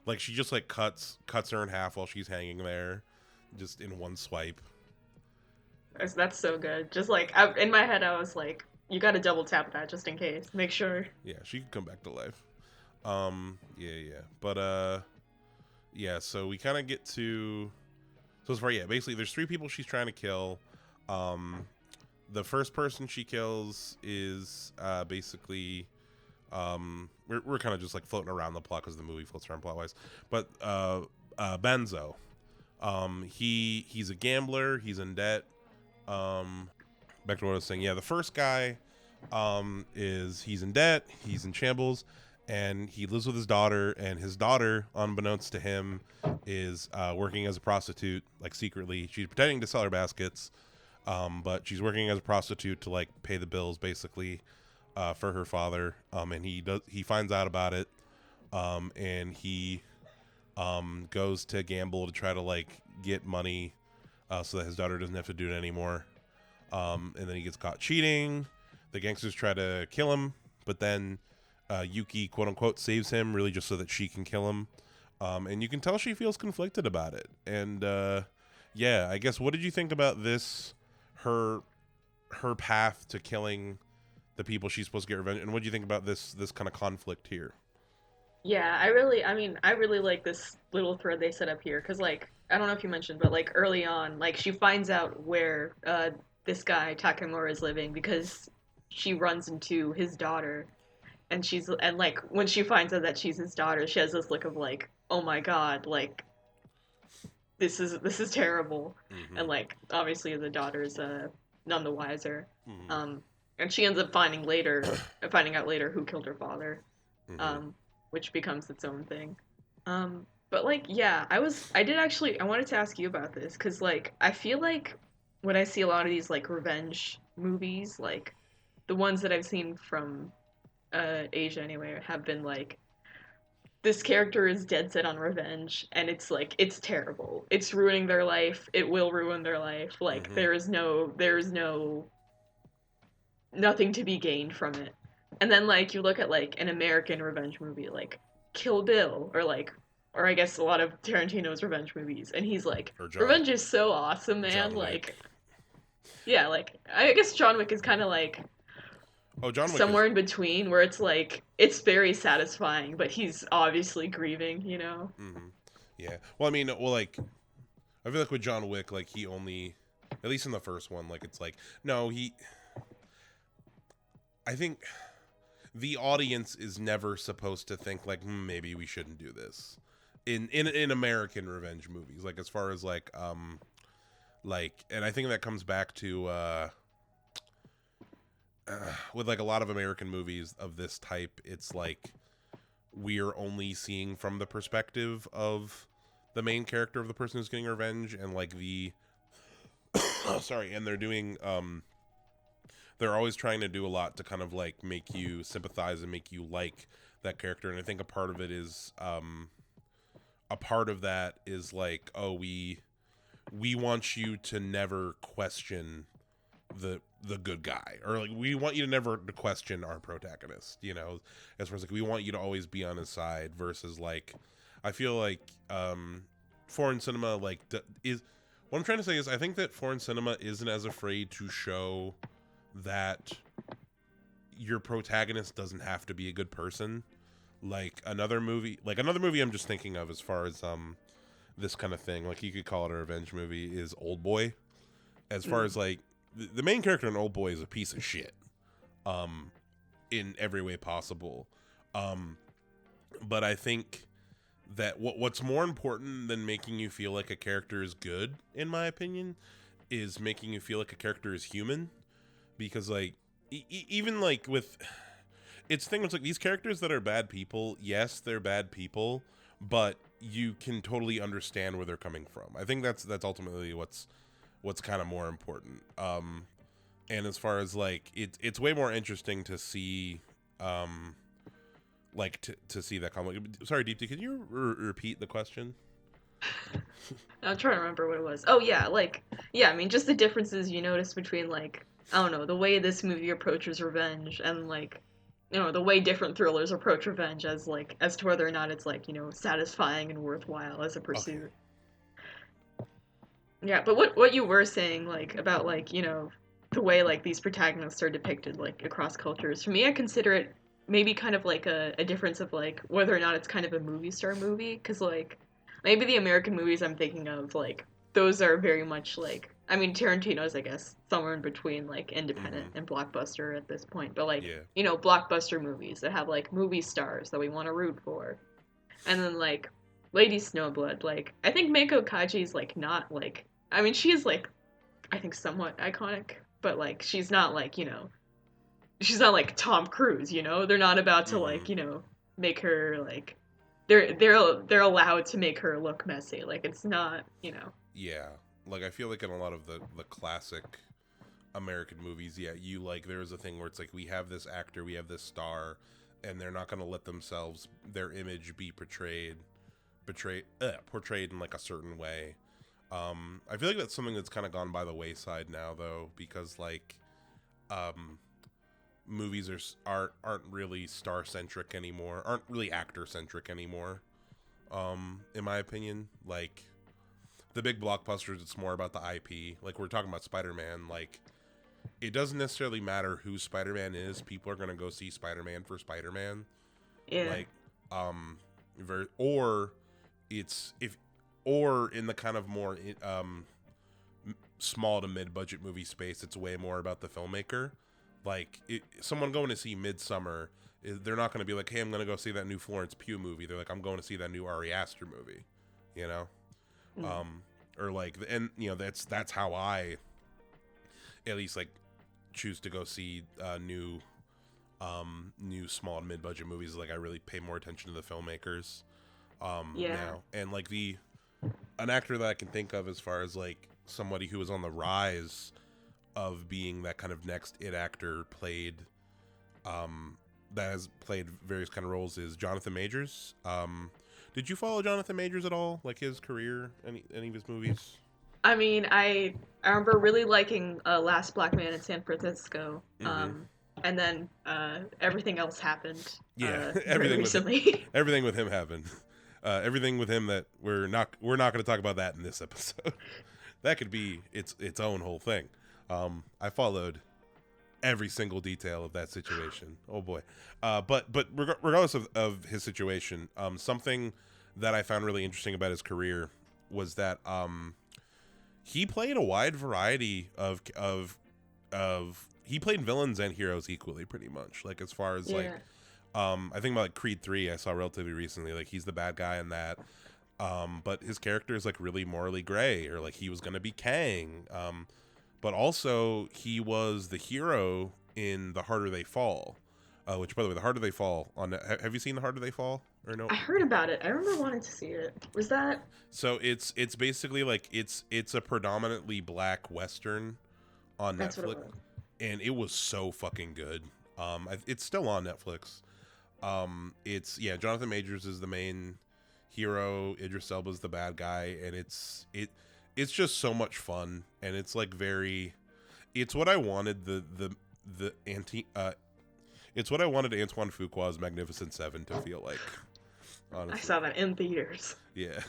like she just like cuts her in half while she's hanging there, just in one swipe. That's so good. Just like in my head, I was like, you got to double tap that just in case. Make sure. Yeah, she could come back to life. Yeah. But yeah. So we kind of get to so as far yeah. Basically, there's three people she's trying to kill. Um, the first person she kills is basically we're kind of just like floating around the plot because the movie floats around plot wise. But Benzo, he's a gambler. He's in debt. Back to what I was saying. Yeah, the first guy is he's in debt. He's in shambles. And he lives with his daughter, and his daughter, unbeknownst to him, is working as a prostitute, like secretly. She's pretending to sell her baskets, but she's working as a prostitute to like pay the bills, basically, for her father. And he finds out about it, and he goes to gamble to try to like get money, so that his daughter doesn't have to do it anymore. And then he gets caught cheating. The gangsters try to kill him, but then Yuki, quote unquote, saves him, really just so that she can kill him. And you can tell she feels conflicted about it. And yeah, I guess what did you think about this? Her path to killing the people she's supposed to get revenge. And what do you think about this kind of conflict here? Yeah, I really like this little thread they set up here because, like, I don't know if you mentioned, but like early on, like she finds out where this guy Takamura is living because she runs into his daughter, and like when she finds out that she's his daughter, she has this look of like, oh my god, like this is terrible, Mm-hmm. and like obviously the daughter's none the wiser, Mm-hmm. um, and she ends up finding out later who killed her father, Mm-hmm. um, which becomes its own thing. But like, yeah, I wanted to ask you about this because like I feel like when I see a lot of these like revenge movies, like the ones that I've seen from Asia anyway, have been like this character is dead set on revenge, and it's like it's terrible. It's ruining their life. It will ruin their life. Like Mm-hmm. there is no nothing to be gained from it. And then like you look at like an American revenge movie like Kill Bill or I guess a lot of Tarantino's revenge movies and he's like Or revenge is so awesome, man. John Wick. Like yeah, like I guess John Wick is kind of like Oh, John Wick is. somewhere in between where it's like it's very satisfying, but he's obviously grieving, you know. Mm-hmm. Yeah. Well, I mean, well, like I feel like with John Wick, like he only, at least in the first one, like it's like no, he. I think the audience is never supposed to think like maybe we shouldn't do this in American revenge movies, like as far as like, and I think that comes back to with like a lot of American movies of this type, it's like we're only seeing from the perspective of the main character of the person who's getting revenge, and like the sorry, and they're always trying to do a lot to kind of like make you sympathize and make you like that character. And I think a part of that is like, oh, we want you to never question the good guy, or like we want you to never to question our protagonist, you know, as far as like we want you to always be on his side versus like I feel like foreign cinema like is what I'm trying to say is I think that foreign cinema isn't as afraid to show that your protagonist doesn't have to be a good person. Another movie I'm just thinking of as far as this kind of thing, like you could call it a revenge movie, is Old Boy. As far Mm. as like the main character in Old Boy is a piece of shit, in every way possible. Um, but I think that what's more important than making you feel like a character is good, in my opinion, is making you feel like a character is human. Because like even like with it's thing with like these characters that are bad people, yes, they're bad people, but you can totally understand where they're coming from. I think that's ultimately what's kind of more important. And as far as like it's way more interesting to see like to see that conflict. Sorry, Deepti, can you repeat the question? I'm trying to remember what it was. Oh yeah, like yeah, I mean just the differences you notice between like I don't know, the way this movie approaches revenge and like the way different thrillers approach revenge as to whether or not it's like, satisfying and worthwhile as a Okay. pursuit. Yeah, but what you were saying like about like, the way like these protagonists are depicted like across cultures. For me, I consider it maybe kind of like a difference of like whether or not it's kind of a movie star movie cuz like maybe the American movies I'm thinking of like those are very much like I mean Tarantino's I guess somewhere in between like independent Mm-hmm. and blockbuster at this point, but like, Yeah. blockbuster movies that have like movie stars that we want to root for. And then like Lady Snowblood, like I think Mako Kaji's like not like I mean she is like I think somewhat iconic, but like she's not like, she's not like Tom Cruise. They're not about to Mm-hmm. like, make her like they're allowed to make her look messy. Like it's not. Yeah. Like I feel like in a lot of the classic American movies, yeah, you like there is a thing where it's like we have this actor, we have this star, and they're not going to let themselves their image be portrayed in like a certain way. I feel like that's something that's kind of gone by the wayside now, though, because like um, movies aren't really star centric anymore, aren't really actor centric anymore. In my opinion, like the big blockbusters, it's more about the IP. Like we're talking about Spider-Man, like it doesn't necessarily matter who Spider-Man is. People are gonna go see Spider-Man for Spider-Man. Yeah. Like, um, or it's if or in the kind of more small to mid-budget movie space, it's way more about the filmmaker. Like, someone going to see Midsummer, they're not going to be like, "Hey, I'm going to go see that new Florence Pugh movie." They're like, "I'm going to see that new Ari Aster movie," you know. Mm. Or like, and that's how I at least like choose to go see new small and mid-budget movies. Like I really pay more attention to the filmmakers Yeah. now, and like an actor that I can think of as far as like somebody who was on the rise of being that kind of next it actor that has played various kind of roles is Jonathan Majors. Did you follow Jonathan Majors at all? Like his career, any of his movies? I mean, I remember really liking Last Black Man in San Francisco. Mm-hmm. And then everything else happened Yeah, very recently. everything with him happened. Everything with him that we're not going to talk about that in this episode. That could be its own whole thing. I followed every single detail of that situation. Oh boy. But regardless of his situation, something that I found really interesting about his career was that he played a wide variety of he played villains and heroes equally, pretty much. Like as far as like Yeah. I think about like Creed 3 I saw relatively recently. Like he's the bad guy in that. But his character is like really morally gray, or like he was gonna be Kang. But also he was the hero in The Harder They Fall. Which, by the way, The Harder They Fall have you seen The Harder They Fall or no? I heard about it. I remember wanting to see it. Was that So it's basically like it's a predominantly black western on that's what it Netflix, was. and it was so fucking good. It's still on Netflix. It's yeah, Jonathan Majors is the main hero, Idris Elba's the bad guy, and it's just so much fun, and it's like very, it's what I wanted the anti it's what I wanted Antoine Fuqua's Magnificent Seven to feel like. I Honestly, saw that in theaters. yeah.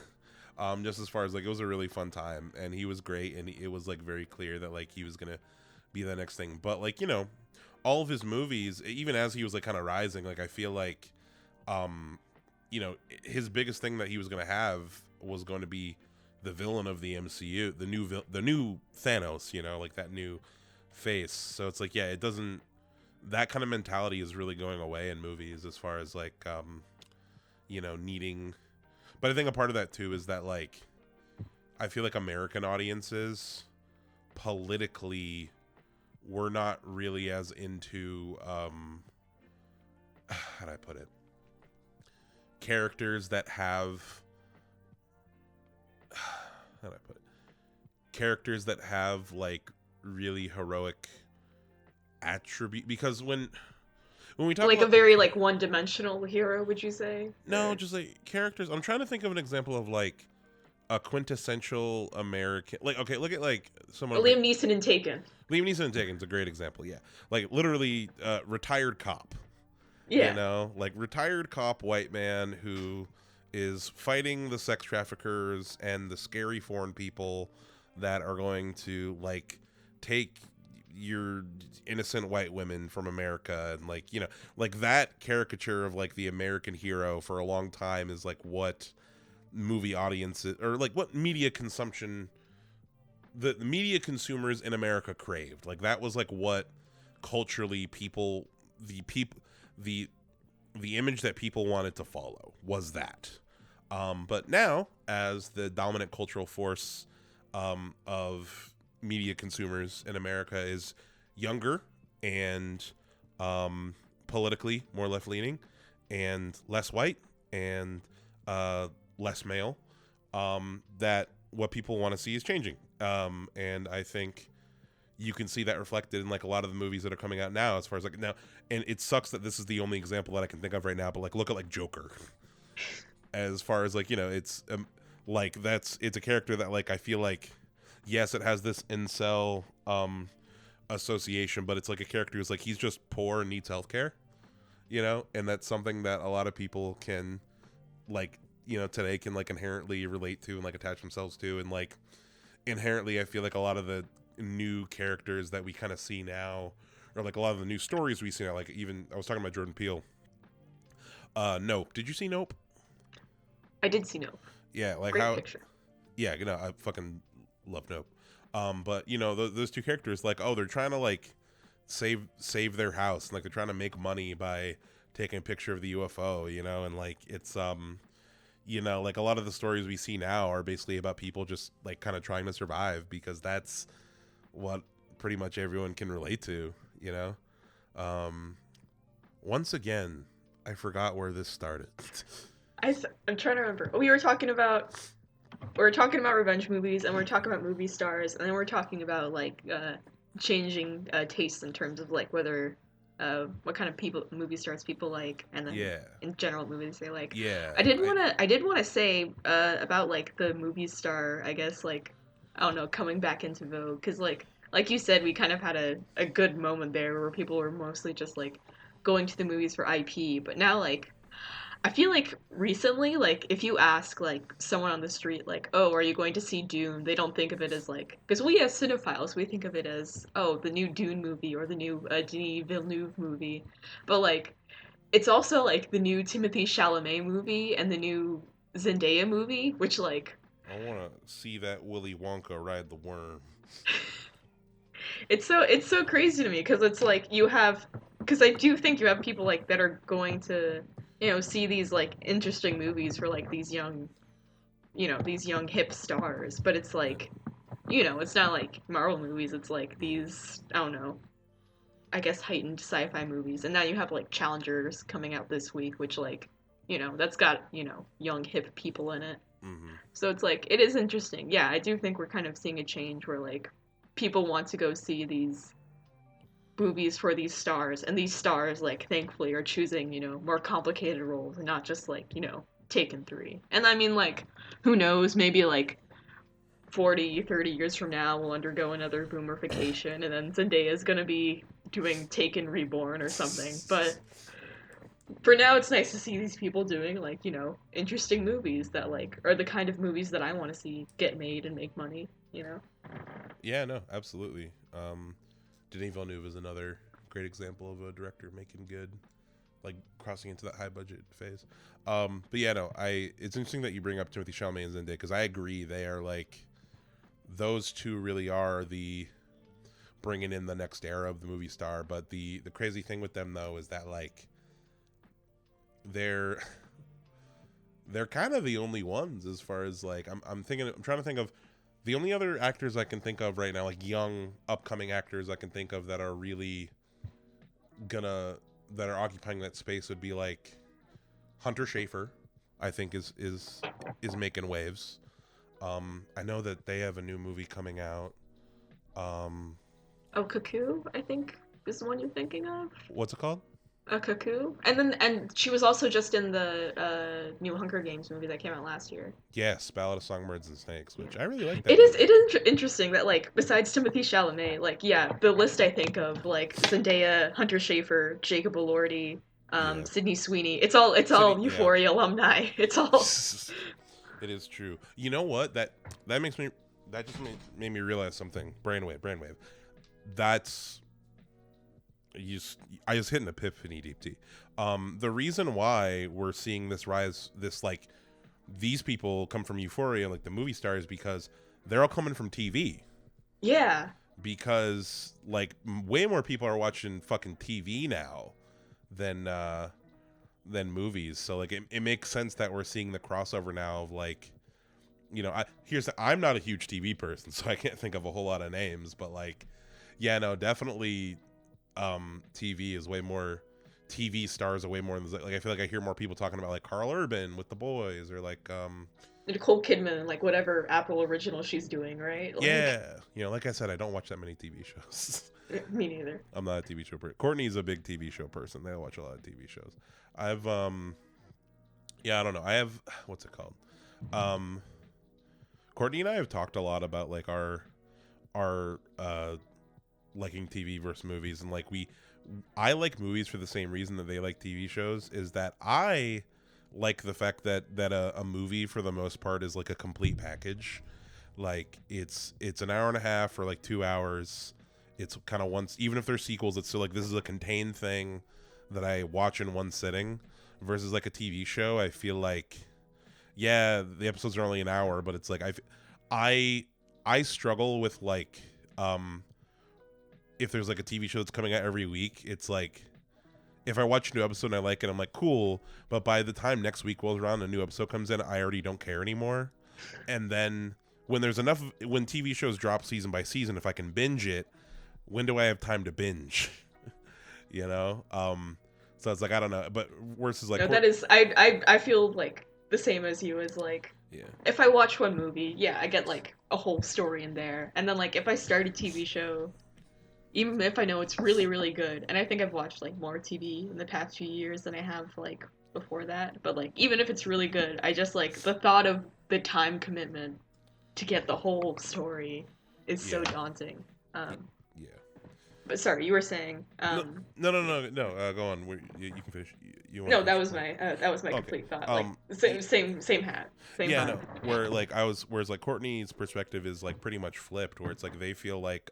Just as far as like it was a really fun time, and he was great, and it was like very clear that like he was gonna be the next thing. But like all of his movies, even as he was like kind of rising, like I feel like, um, his biggest thing that he was gonna have was going to be the villain of the MCU, the new Thanos, like that new face. So it's like yeah, it doesn't that kind of mentality is really going away in movies as far as like needing. But I think a part of that too is that like I feel like American audiences politically we're not really as into how do I put it, characters that have how do I put it, characters that have like really heroic attribute, because when we talk Like a about very like one-dimensional hero, would you say? no, just like characters, I'm trying to think of an example of like a quintessential American, like okay, look at like someone like Liam Neeson in Taken. Liam Neeson in Taken's a great example. Yeah, like literally retired cop. Yeah. Like retired cop white man who is fighting the sex traffickers and the scary foreign people that are going to like take your innocent white women from America, and like like that caricature of like the American hero for a long time is like what movie audiences or like what media consumption the media consumers in America craved. Like that was like what culturally people the the image that people wanted to follow was that. But now, as the dominant cultural force of media consumers in America is younger and politically more left leaning and less white and less male, that what people want to see is changing. And I think you can see that reflected in like a lot of the movies that are coming out now, as far as like now. And it sucks that this is the only example that I can think of right now, but like look at like Joker, as far as like it's like it's a character that like I feel like yes it has this incel association, but it's like a character who's like he's just poor and needs healthcare, and that's something that a lot of people can like today can like inherently relate to and like attach themselves to. And like inherently I feel like a lot of the new characters that we kind of see now, or like a lot of the new stories we see now, like even I was talking about Jordan Peele. Nope. Did you see Nope? I did see Nope. Yeah, like Great how picture. yeah, I fucking love Nope. But those two characters, like, oh, they're trying to like save their house, and like they're trying to make money by taking a picture of the UFO, and like it's like a lot of the stories we see now are basically about people just like kind of trying to survive, because that's what pretty much everyone can relate to, once again, I forgot where this started. I'm trying to remember. We were talking about revenge movies, and we're talking about movie stars, and then we're talking about like changing tastes in terms of like whether what kind of movie stars people like, and then Yeah, in general movies they like. yeah, I did want to say about like the movie star, I guess, like I don't know, coming back into vogue, because like you said, we kind of had a good moment there where people were mostly just like going to the movies for IP, but now like I feel like recently, like if you ask like someone on the street, like, "Oh, are you going to see Dune?" They don't think of it as like, because we as cinephiles, we think of it as, "Oh, the new Dune movie or the new Denis Villeneuve movie," but like it's also like the new Timothy Chalamet movie and the new Zendaya movie, which like I want to see that Willy Wonka ride the worm. it's so crazy to me because it's like you have because I do think you have people like that are going to see these like interesting movies for like these young these young hip stars, but it's like it's not like Marvel movies, it's like these I don't know, I guess heightened sci-fi movies. And now you have like Challengers coming out this week, which like that's got young hip people in it. Mm-hmm. So it's like it is interesting. Yeah, I do think we're kind of seeing a change where like people want to go see these movies for these stars, and these stars like thankfully are choosing more complicated roles and not just like Taken 3. And I mean like who knows, maybe like 40, 30 years from now we'll undergo another boomerification and then Zendaya is going to be doing Taken Reborn or something. But for now it's nice to see these people doing like interesting movies that like are the kind of movies that I want to see get made and make money. Yeah, no, absolutely. Denis Villeneuve is another great example of a director making good, like crossing into that high budget phase. But yeah, no, it's interesting that you bring up Timothy Chalamet and Zendaya, because I agree they are like those two really are the bringing in the next era of the movie star. But the crazy thing with them though is that like they're kind of the only ones, as far as like I'm trying to think of the only other actors I can think of right now, like young upcoming actors I can think of that are really that are occupying that space would be like Hunter Schafer, I think is making waves. I know that they have a new movie coming out. Oh, Cuckoo, I think is the one you're thinking of. What's it called? A Cuckoo, and she was also just in the new Hunger Games movie that came out last year. Yes, Ballad of Songbirds and Snakes, which I really like that It is movie. it is interesting that like besides Timothy Chalamet, like yeah, the list I think of like Zendaya, Hunter Schafer, Jacob Elordi, Yeah. Sydney Sweeney. It's all City. Yeah. Euphoria alumni. It's all. It is true. You know what? That makes me. That just made me realize something. Brainwave. Brainwave. That's you. I just hit an epiphany, deep T. The reason why we're seeing this rise, this like these people come from Euphoria, like the movie stars, because they're all coming from TV. Yeah. Because like way more people are watching fucking TV now than movies. So like it makes sense that we're seeing the crossover now of like, I'm not a huge TV person, so I can't think of a whole lot of names, but like, yeah, no, definitely, TV is way more. TV stars are way more. Like I feel like I hear more people talking about like Carl Urban with The Boys, or like, Nicole Kidman, like whatever Apple original she's doing, right? Like, yeah, like I said, I don't watch that many TV shows. me neither. I'm not a TV show person. Courtney's a big TV show person. They watch a lot of TV shows. I've yeah, I don't know. I have what's it called? Um Courtney and I have talked a lot about like our liking TV versus movies, and like I like movies for the same reason that they like TV shows, is that I like the fact that a movie for the most part is like a complete package. Like it's an hour and a half or like 2 hours. It's kind of once, even if there's sequels, it's still like this is a contained thing that I watch in one sitting. Versus like a TV show, I feel like, yeah, the episodes are only an hour, but it's like I I struggle with like, if there's like a TV show that's coming out every week, it's like if I watch a new episode and I like it, I'm like cool, but by the time next week rolls around and a new episode comes in, I already don't care anymore. And then when when TV shows drop season by season, if I can binge it, when do I have time to binge? you know so it's like I don't know, but worse is like No, that is I feel like the same as you. Is like, yeah, if I watch one movie, yeah, I get like a whole story in there, and then like if I start a TV show, even if I know it's really really good, and I think I've watched like more TV in the past few years than I have like before that, but like even if it's really good, I just like the thought of the time commitment to get the whole story is so yeah, daunting. Um, yeah. but sorry, you were saying. No, no, no, no, no. Go on. You can finish. You want No, to finish that was my your point? Okay. complete thought. Like same hat, same Yeah, vibe. no. Whereas like Courtney's perspective is like pretty much flipped, where it's like they feel like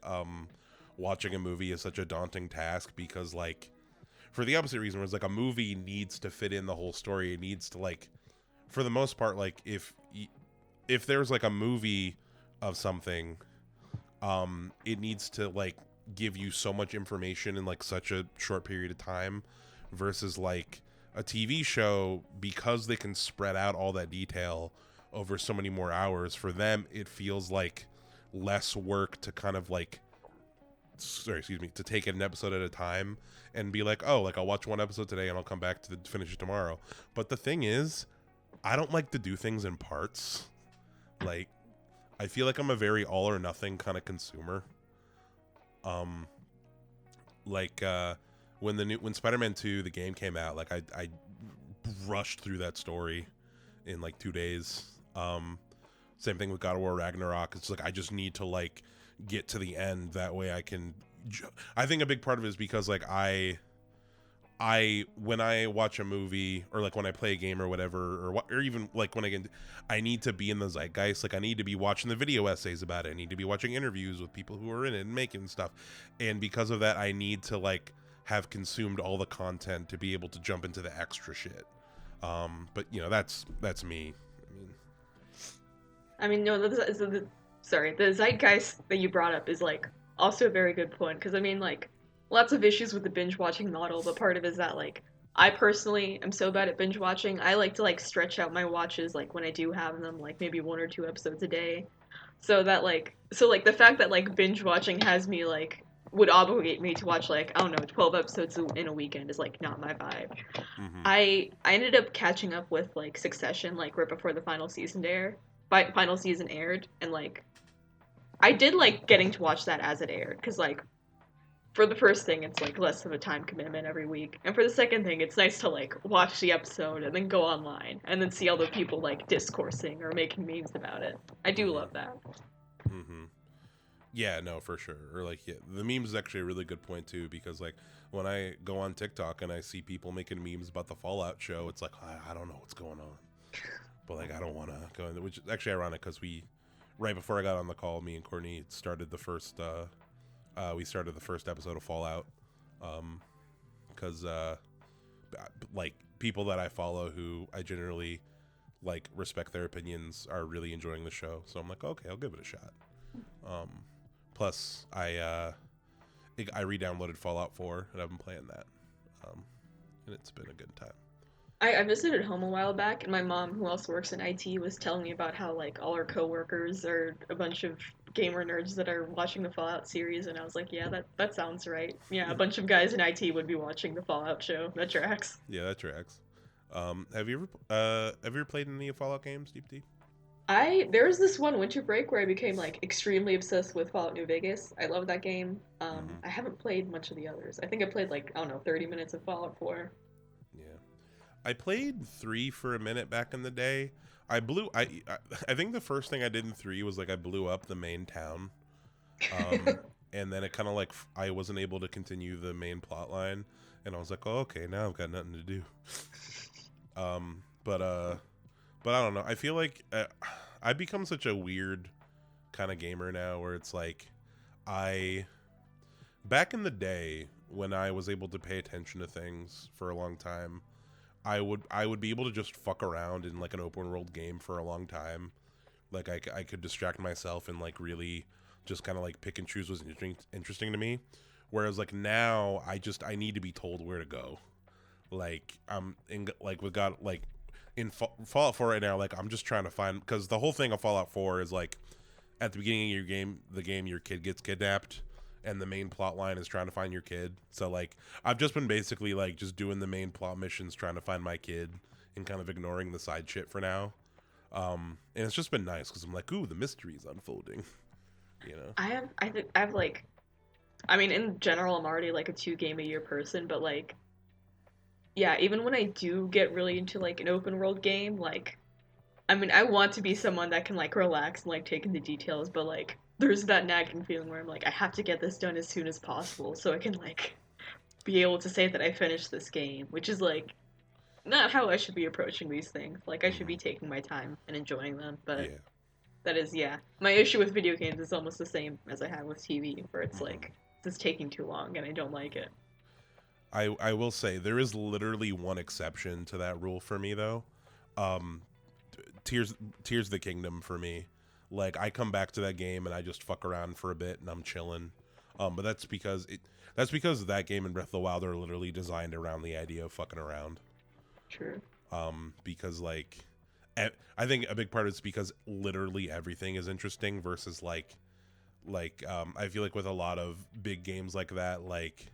watching a movie is such a daunting task because like for the opposite reason, where it's like a movie needs to fit in the whole story. It needs to like, for the most part, like if there's like a movie of something, it needs to like give you so much information in like such a short period of time, versus like a TV show, because they can spread out all that detail over so many more hours. For them, it feels like less work to kind of like, to take an episode at a time and be like, oh, like I'll watch one episode today and I'll come back to finish it tomorrow. But the thing is, I don't like to do things in parts. Like, I feel like I'm a very all or nothing kind of consumer. Like when Spider-Man 2 the game came out, like I rushed through that story in like 2 days. Same thing with God of War Ragnarok. It's like I just need to like get to the end, that way I can I think a big part of it is because like I when I watch a movie, or like when I play a game or whatever, or even like when I need to be in the zeitgeist. Like I need to be watching the video essays about it. I need to be watching interviews with people who are in it and making stuff. And because of that, I need to like have consumed all the content to be able to jump into the extra shit. But that's me. I mean, no, sorry, the zeitgeist that you brought up is like also a very good point, because I mean, like, lots of issues with the binge watching model, but part of it is that like I personally am so bad at binge watching. I like to like stretch out my watches, like when I do have them, like maybe one or two episodes a day, so the fact that like binge watching has me like would obligate me to watch like, I don't know, 12 episodes in a weekend is like not my vibe. Mm-hmm. I ended up catching up with like Succession like right before the final season aired, and like I did like getting to watch that as it aired, because like for the first thing it's like less of a time commitment every week, and for the second thing it's nice to like watch the episode and then go online and then see other people like discoursing or making memes about it. I do Mm-hmm. love that. Mm-hmm. Yeah, no, for sure. Or like, yeah, the memes is actually a really good point too, because like when I go on TikTok and I see people making memes about the Fallout show, it's like I don't know what's going on, but like I don't want to go in there, which is actually ironic because we, right before I got on the call, me and Courtney started the first, we started the first episode of Fallout, because like people that I follow who I generally like respect their opinions are really enjoying the show, so I'm like, okay, I'll give it a shot. Um, Plus, I re-downloaded Fallout 4 and I've been playing that, um, and it's been a good time. I visited home a while back, and my mom, who also works in IT, was telling me about how like all her coworkers are a bunch of gamer nerds that are watching the Fallout series, and I was like, yeah, that sounds right. Yeah, a bunch of guys in IT would be watching the Fallout show. That tracks. Yeah, that tracks. Have you ever played any Fallout games, Deep D? I there was this one winter break where I became like extremely obsessed with Fallout New Vegas. I love that game. Mm-hmm. I haven't played much of the others. I think I played like I don't know 30 minutes of Fallout 4. Yeah, I played 3 for a minute back in the day. I think the first thing I did in 3 was like I blew up the main town, um, and then it kind of like I wasn't able to continue the main plot line, and I was like, oh, okay, now I've got nothing to do. Um, but uh, but I don't know. I feel like I've become such a weird kind of gamer now, where it's like I back in the day when I was able to pay attention to things for a long time, I would be able to just fuck around in like an open world game for a long time. Like I could distract myself and like really just kind of like pick and choose what's interesting to me. Whereas like now I need to be told where to go. Like I'm in like with God like in Fallout 4 right now. Like I'm just trying to find, because the whole thing of Fallout 4 is like at the beginning of your game, the game, your kid gets kidnapped, and the main plot line is trying to find your kid. So like I've just been basically like just doing the main plot missions, trying to find my kid, and kind of ignoring the side shit for now. And it's just been nice because I'm like, ooh, the mystery's unfolding. You know? I have like I mean in general I'm already like a 2 game a year person, but like yeah, even when I do get really into like an open world game, like I mean I want to be someone that can like relax and like take in the details, but like there's that nagging feeling where I'm like I have to get this done as soon as possible so I can like be able to say that I finished this game, which is like not how I should be approaching these things. Like I should Mm-hmm. be taking my time and enjoying them, but Yeah. that is yeah. My issue with video games is almost the same as I have with TV, where it's Mm-hmm. like this is taking too long and I don't like it. I will say there is literally one exception to that rule for me though. Um, Tears Tears of the Kingdom for me. Like I come back to that game and I just fuck around for a bit and I'm chilling. But that's because that game and Breath of the Wild are literally designed around the idea of fucking around. True. Because like I think a big part of it's because literally everything is interesting versus I feel like with a lot of big games like that, like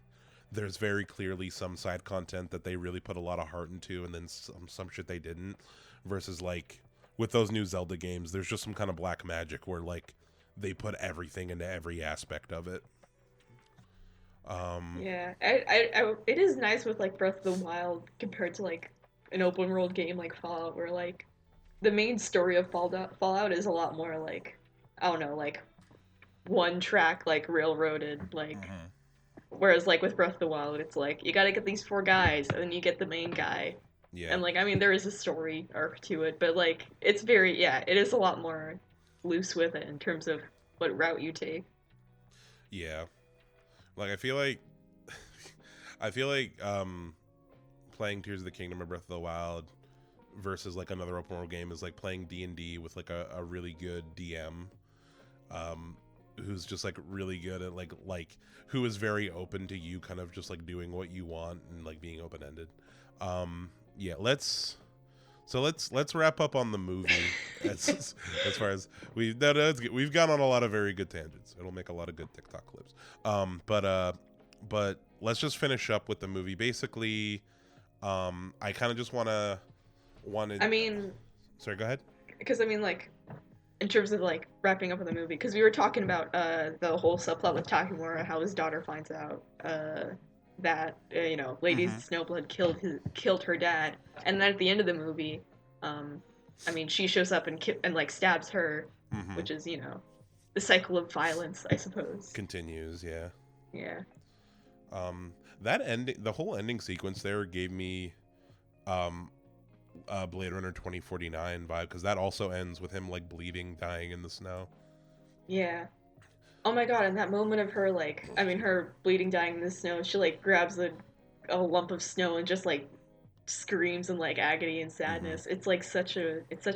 there's very clearly some side content that they really put a lot of heart into, and then some shit they didn't. Versus like with those new Zelda games, there's just some kind of black magic where like they put everything into every aspect of it. Um, Yeah, it is nice with like Breath of the Wild compared to like an open world game like Fallout, where like the main story of Fallout is a lot more like I don't know, like one track like railroaded, like mhm. whereas like with Breath of the Wild, it's like you gotta get these 4 guys and then you get the main guy, Yeah, and like I mean there is a story arc to it, but like it's very yeah, it is a lot more loose with it in terms of what route you take. yeah. Like I feel like playing Tears of the Kingdom or Breath of the Wild versus like another open world game is like playing D&D with like a really good DM, um who's just like really good at like who is very open to you kind of just like doing what you want and like being open ended. Yeah, let's wrap up on the movie as far as we've gone on a lot of very good tangents. It'll make a lot of good TikTok clips. But let's just finish up with the movie. Basically, I kind of just wanted. I mean, Sorry, go ahead. because I mean like in terms of like wrapping up with the movie, because we were talking about the whole subplot with Takimura, how his daughter finds out that you know Lady Mm-hmm. Snowblood killed her dad, and then at the end of the movie, um, I mean she shows up and like stabs her, Mm-hmm. which is you know the cycle of violence, I suppose. continues. Yeah. Yeah. That ending, the whole ending sequence there gave me um Blade Runner 2049 vibe, because that also ends with him like bleeding, dying in the snow. Yeah. Oh my god, and that moment of her like I mean her bleeding dying in the snow, she like grabs a lump of snow and just like screams in like agony and Mm-hmm. sadness. It's such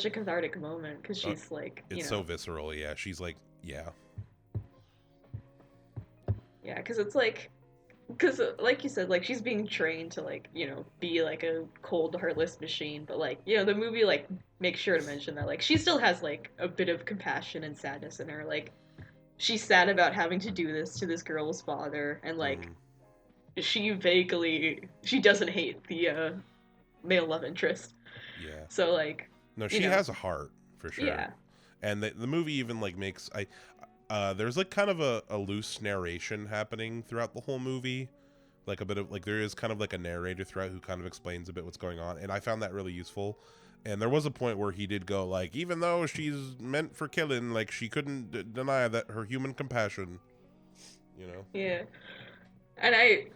a cathartic moment cuz Uh, she's like, it's so visceral. Yeah, she's like, yeah, yeah, cuz it's like, like you said, like she's being trained to like, be like a cold heartless machine, but like, the movie like makes sure to mention that like she still has like a bit of compassion and sadness in her. Like she's sad about having to do this to this girl's father, and like mm-hmm. she doesn't hate the male love interest. Yeah. So like, No, you she know, has a heart for sure. yeah, And the movie even like makes there's like kind of a loose narration happening throughout the whole movie, like a bit of like there is kind of like a narrator throughout who kind of explains a bit what's going on, and I found that really useful. And there was a point where he did go like, even though she's meant for killing, like she couldn't deny that her human compassion, you know. yeah, and I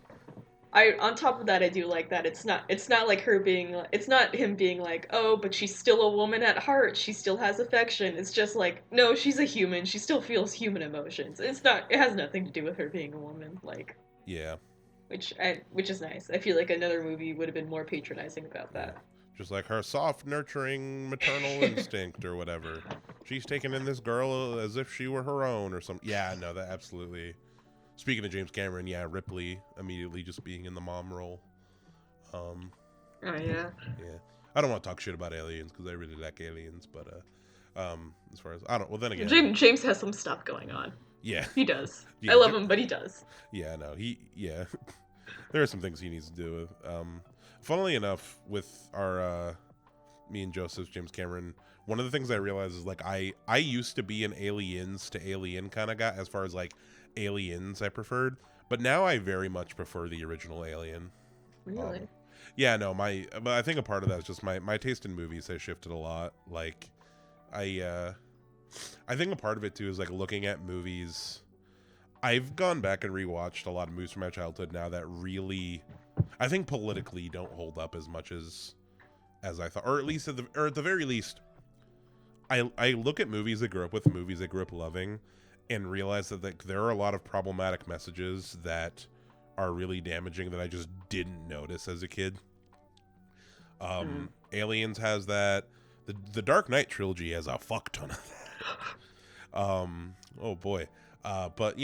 on top of that I do like that it's not like her being it's not him being like, oh, but she's still a woman at heart, she still has affection. It's just like, no, she's a human, she still feels human emotions. It has nothing to do with her being a woman, like, Yeah, which is nice. I feel like another movie would have been more patronizing about yeah, that. just like her soft, nurturing maternal instinct or whatever. She's taking in this girl as if she were her own or something. Yeah, no, that absolutely. Speaking of James Cameron, yeah, Ripley immediately just being in the mom role. Um, Oh yeah. yeah, I don't want to talk shit about aliens because I really like aliens, but as far as I don't, well then again, James has some stuff going on. yeah, He does. I yeah, love him, but he does. yeah, no, yeah, there are some things he needs to do with. Funnily enough, with our me and Joseph's James Cameron, one of the things I realized is like I used to be an aliens to alien kind of guy as far as like aliens I preferred, but now I very much prefer the original Alien. Um, Really? yeah, no, but I think a part of that is just my taste in movies has shifted a lot. Like, I think a part of it too is like looking at movies. I've gone back and rewatched a lot of movies from my childhood now that really, I think politically don't hold up as much as I thought, or at the very least, I look at movies I grew up with, movies I grew up loving, and realize that like, there are a lot of problematic messages that are really damaging that I just didn't notice as a kid. Mm. Aliens has that. The Dark Knight trilogy has a fuck ton of that. Oh boy. But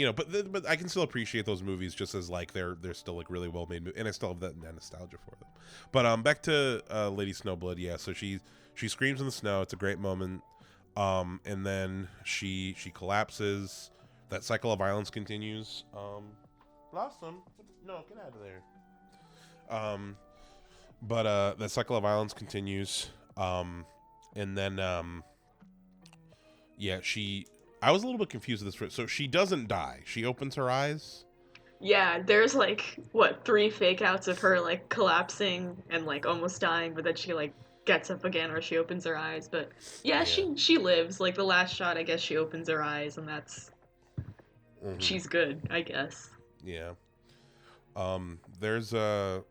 but I can still appreciate those movies just as like they're still like really well made, and I still have that nostalgia for them. But back to Lady Snowblood. Yeah, so she screams in the snow. It's a great moment. And then she collapses. That cycle of violence continues. Blossom, no, get out of there. But the cycle of violence continues. And then yeah, I was a little bit confused with this. So she doesn't die. She opens her eyes. Yeah, there's like what, three fake outs of her like collapsing and like almost dying, but then she like gets up again or she opens her eyes. But yeah, Yeah. she lives. Like the last shot, I guess she opens her eyes and that's Mm-hmm. she's good, I guess. Yeah. There's a,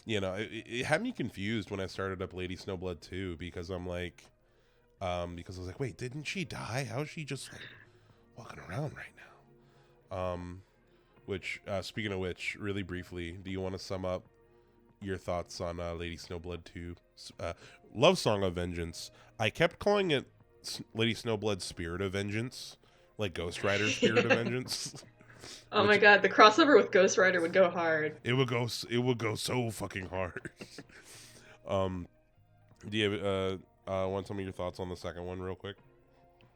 it had me confused when I started up Lady Snowblood 2 because I'm like, because I was like, wait, didn't she die? How is she just like walking around right now? Which, speaking of which, really briefly, do you want to sum up your thoughts on Lady Snowblood 2? Love Song of Vengeance. I kept calling it Lady Snowblood Spirit of Vengeance, like Ghost Rider Spirit of Vengeance, Oh my which god, the crossover with Ghost Rider would go hard. it would go so fucking hard. um, do you want to tell me your thoughts on the second one real quick?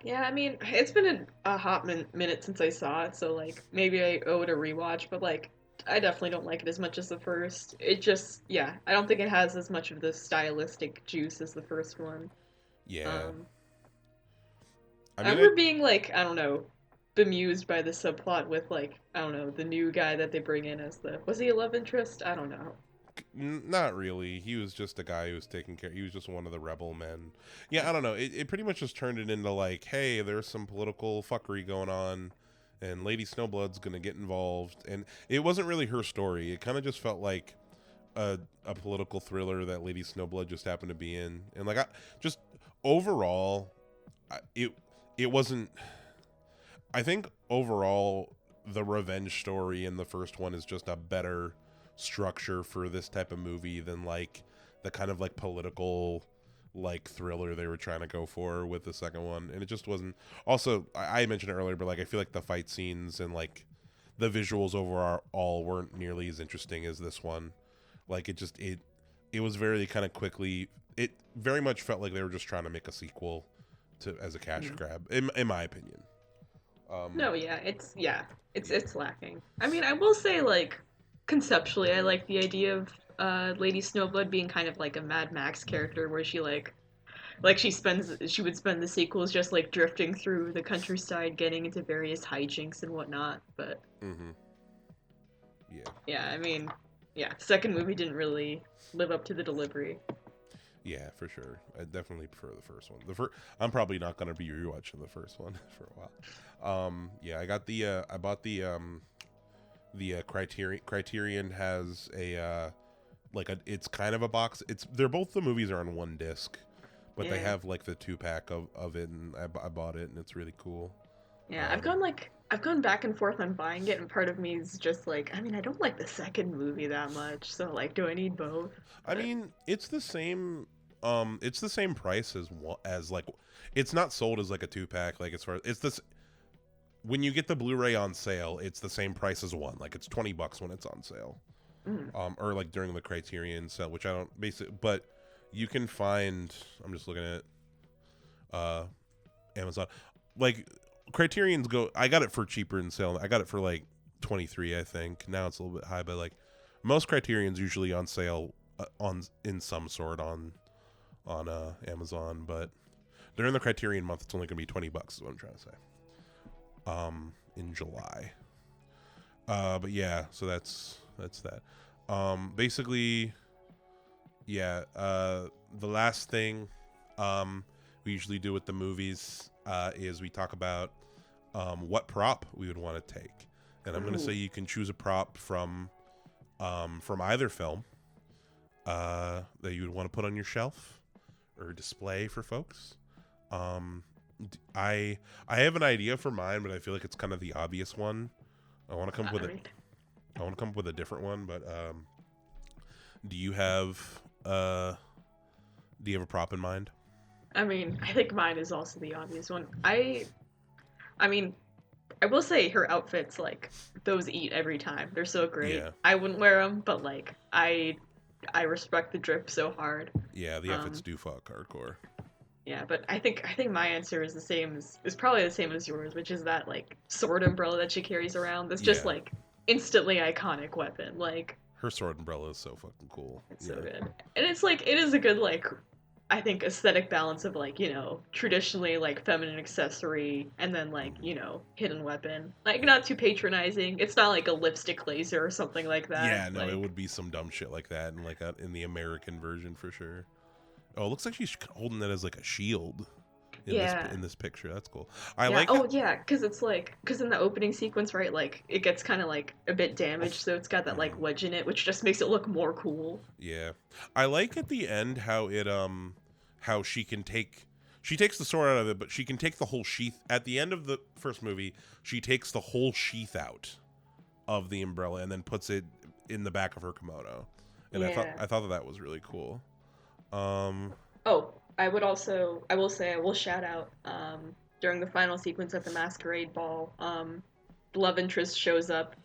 Yeah, I mean, it's been a hot minute since I saw it, so like maybe I owe it a rewatch, but like I definitely don't like it as much as the first. It just, yeah, I don't think it has as much of the stylistic juice as the first one. Yeah, Um, I I mean, remember being like, I don't know, bemused by the subplot with like, I don't know, the new guy that they bring in as the, was he a love interest? I don't know. Not really. He was just a guy who was taking care. He was just one of the rebel men. Yeah, I don't know. It pretty much just turned it into like, hey, there's some political fuckery going on, and Lady Snowblood's gonna get involved. And it wasn't really her story. It kind of just felt like a political thriller that Lady Snowblood just happened to be in. And like, just overall, it wasn't. I think overall, the revenge story in the first one is just a better structure for this type of movie than like the kind of like political like thriller they were trying to go for with the second one. And it just wasn't. Also, I mentioned it earlier, but like I feel like the fight scenes and like the visuals overall weren't nearly as interesting as this one. Like it was very kind of quickly. It very much felt like they were just trying to make a sequel to as a cash grab, in my opinion. No, it's lacking. I mean, I will say like conceptually, I like the idea of Lady Snowblood being kind of like a Mad Max character, where she would spend the sequels just like drifting through the countryside, getting into various hijinks and whatnot. But Mm-hmm. Yeah. yeah, I mean, yeah, second movie didn't really live up to the delivery. Yeah, for sure. I definitely prefer the first one. I'm probably not gonna be rewatching the first one for a while. Yeah, I bought the Criterion. Criterion has it's kind of a box. They're both the movies are on one disc, but they Yeah. have like the 2-pack of it, and I bought it, and it's really cool. Yeah, Um, I've gone back and forth on buying it, and part of me is just like, I mean, I don't like the second movie that much, so like, do I need both? I But mean, it's the same. It's the same price as like, it's not sold as like a 2-pack. Like as far it's this when you get the Blu-ray on sale, it's the same price as one. Like it's $20 when it's on sale. mm, Or like during the Criterion sale, which I don't basically, but you can find. I'm just looking at Amazon, like Criterion's go. I got it for cheaper in sale. I got it for like 23, I think. Now it's a little bit high, but like most Criterion's usually on sale on in some sort on Amazon, but during the Criterion month, it's only going to be $20. Is what I'm trying to say. In July. But yeah, so that's that. Basically, yeah. The last thing, we usually do with the movies, is we talk about, what prop we would want to take, and I'm going to say you can choose a prop from either film, that you would want to put on your shelf or display for folks. I have an idea for mine, but I feel like it's kind of the obvious one. I want to come up with I it. mean, I want to come up with a different one, but do you have a prop in mind? I mean, I think mine is also the obvious one. I mean, I will say her outfits, like, those eat every time. They're so great. Yeah, I wouldn't wear them, but like, I respect the drip so hard. yeah, the outfits Um, do fuck hardcore. yeah, but I think my answer is the same as is probably the same as yours, which is that like sword umbrella that she carries around. That's just Yeah, like instantly iconic weapon. Like her sword umbrella is so fucking cool. it's so Yeah, good, and it's like it is a good like I think aesthetic balance of like traditionally like feminine accessory and then like hmm hidden weapon. Like not too patronizing. It's not like a lipstick laser or something like that. yeah. No, it Like would be some dumb shit like that, and like in the American version for sure. Oh, it looks like she's holding that as like a shield yeah. in this picture. That's cool. I Yeah. like how, Oh, yeah. Because it's like, because in the opening sequence, right? Like it gets kind of like a bit damaged, so it's got that like mhm. wedge in it, which just makes it look more cool. Yeah. I like at the end how she takes the sword out of it, but she can take the whole sheath at the end of the first movie. She takes the whole sheath out of the umbrella and then puts it in the back of her kimono. And Yeah. I thought that was really cool. Um Oh, I will say, I will shout out during the final sequence at the masquerade ball. The love interest shows up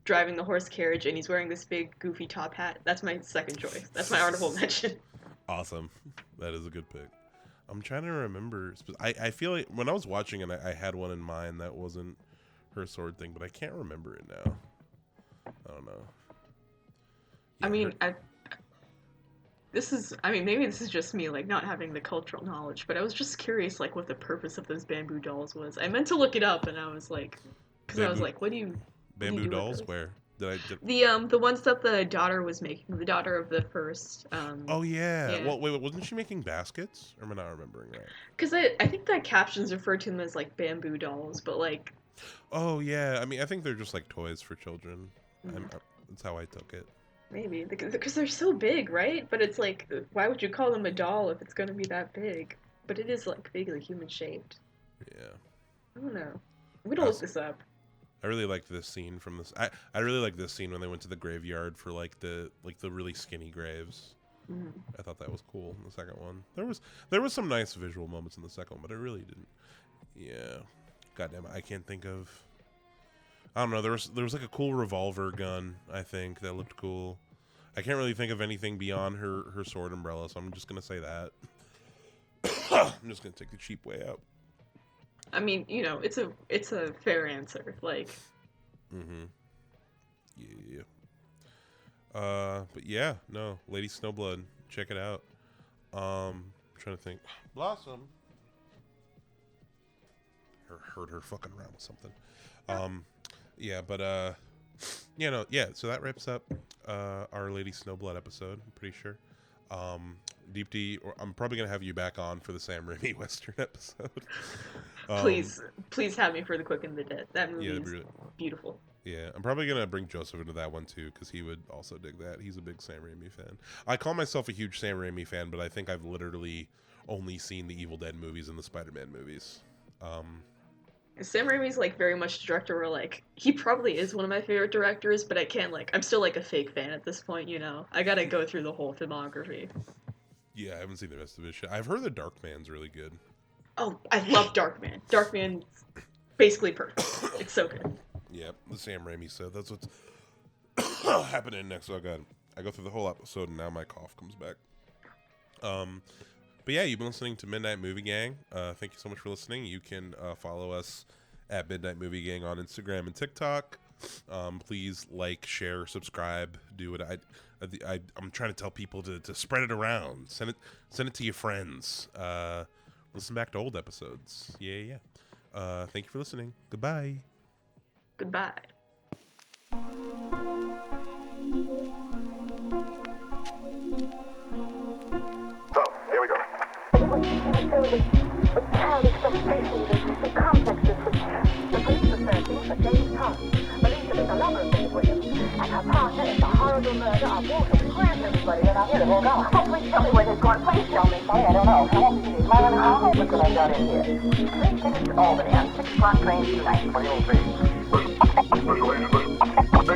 driving the horse carriage, and he's wearing this big goofy top hat. That's my second choice. That's my honorable mention. awesome. That is a good pick. I'm trying to remember. I feel like when I was watching it, I had one in mind that wasn't her sword thing, but I can't remember it now. I don't know. I Yeah, her. mean, I mean, maybe this is just me, like, not having the cultural knowledge, but I was just curious, like, what the purpose of those bamboo dolls was. I meant to look it up, and I was like, because I was Bamboo like, what do you bamboo do with dolls those? where? The ones that the daughter was making, the daughter of the first Oh yeah. yeah. Well, wait, wasn't she making baskets? Or am I not remembering right? Because I think that captions refer to them as like bamboo dolls, but like Oh yeah. I mean, I think they're just like toys for children. mm, That's how I took it. maybe because they're so big, right? But it's like, why would you call them a doll if it's gonna be that big? But it is like vaguely human shaped. Yeah. I don't know. I'm gonna I look also, this up. I really liked this scene from this. I really like this scene when they went to the graveyard for the really skinny graves. Mm. I thought that was cool in the second one. There was some nice visual moments in the second one, but I really didn't. Yeah. Goddamn it, I can't think of. I don't know. There was like a cool revolver gun. I think that looked cool. I can't really think of anything beyond her sword umbrella, so I'm just gonna say that. I'm just gonna take the cheap way out. I mean, it's a fair answer. Like, Mm-hmm. Yeah. But yeah, no, Lady Snowblood, check it out. I'm trying to think. Blossom. Heard her fucking around with something. Yeah, but yeah. So that wraps up our Lady Snowblood episode. I'm pretty sure. Deep D, or I'm probably gonna have you back on for the Sam Raimi Western episode. please have me for The Quick and the Dead. That movie Yeah, is beautiful. yeah, I'm probably gonna bring Joseph into that one too because he would also dig that. He's a big Sam Raimi fan. I call myself a huge Sam Raimi fan, but I think I've literally only seen the Evil Dead movies and the Spider-Man movies. Sam Raimi's like very much a director where like he probably is one of my favorite directors, but I can't like I'm still like a fake fan at this point, you know. I gotta go through the whole filmography. Yeah, I haven't seen the rest of his shit. I've heard the Darkman's really good. Oh, I love Darkman. Darkman's basically perfect. It's so good. Yeah, the Sam Raimi said that's what's happening next. Oh god, I go through the whole episode and now my cough comes back. But yeah, you've been listening to Midnight Movie Gang. Thank you so much for listening. You can follow us at Midnight Movie Gang on Instagram and TikTok. Please like, share, subscribe. Do what I'm trying to tell people to spread it around. Send it to your friends. Listen back to old episodes. Yeah. Thank you for listening. Goodbye. Goodbye. So, here we go. With childish frustrations and complexes, the police are searching for James Hunt, believed to be the lover of Miss Williams, and her partner in the horrible murder of Walter. We grant everybody that I'm here to hold on. Oh, please tell me where he's going. Please tell me. Sorry, I don't know. How hopeless could I got in here? 3 tickets to Albany on 6 o'clock train tonight. What do you mean, Special agent, special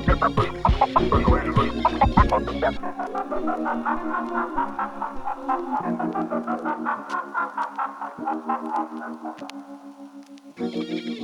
agent.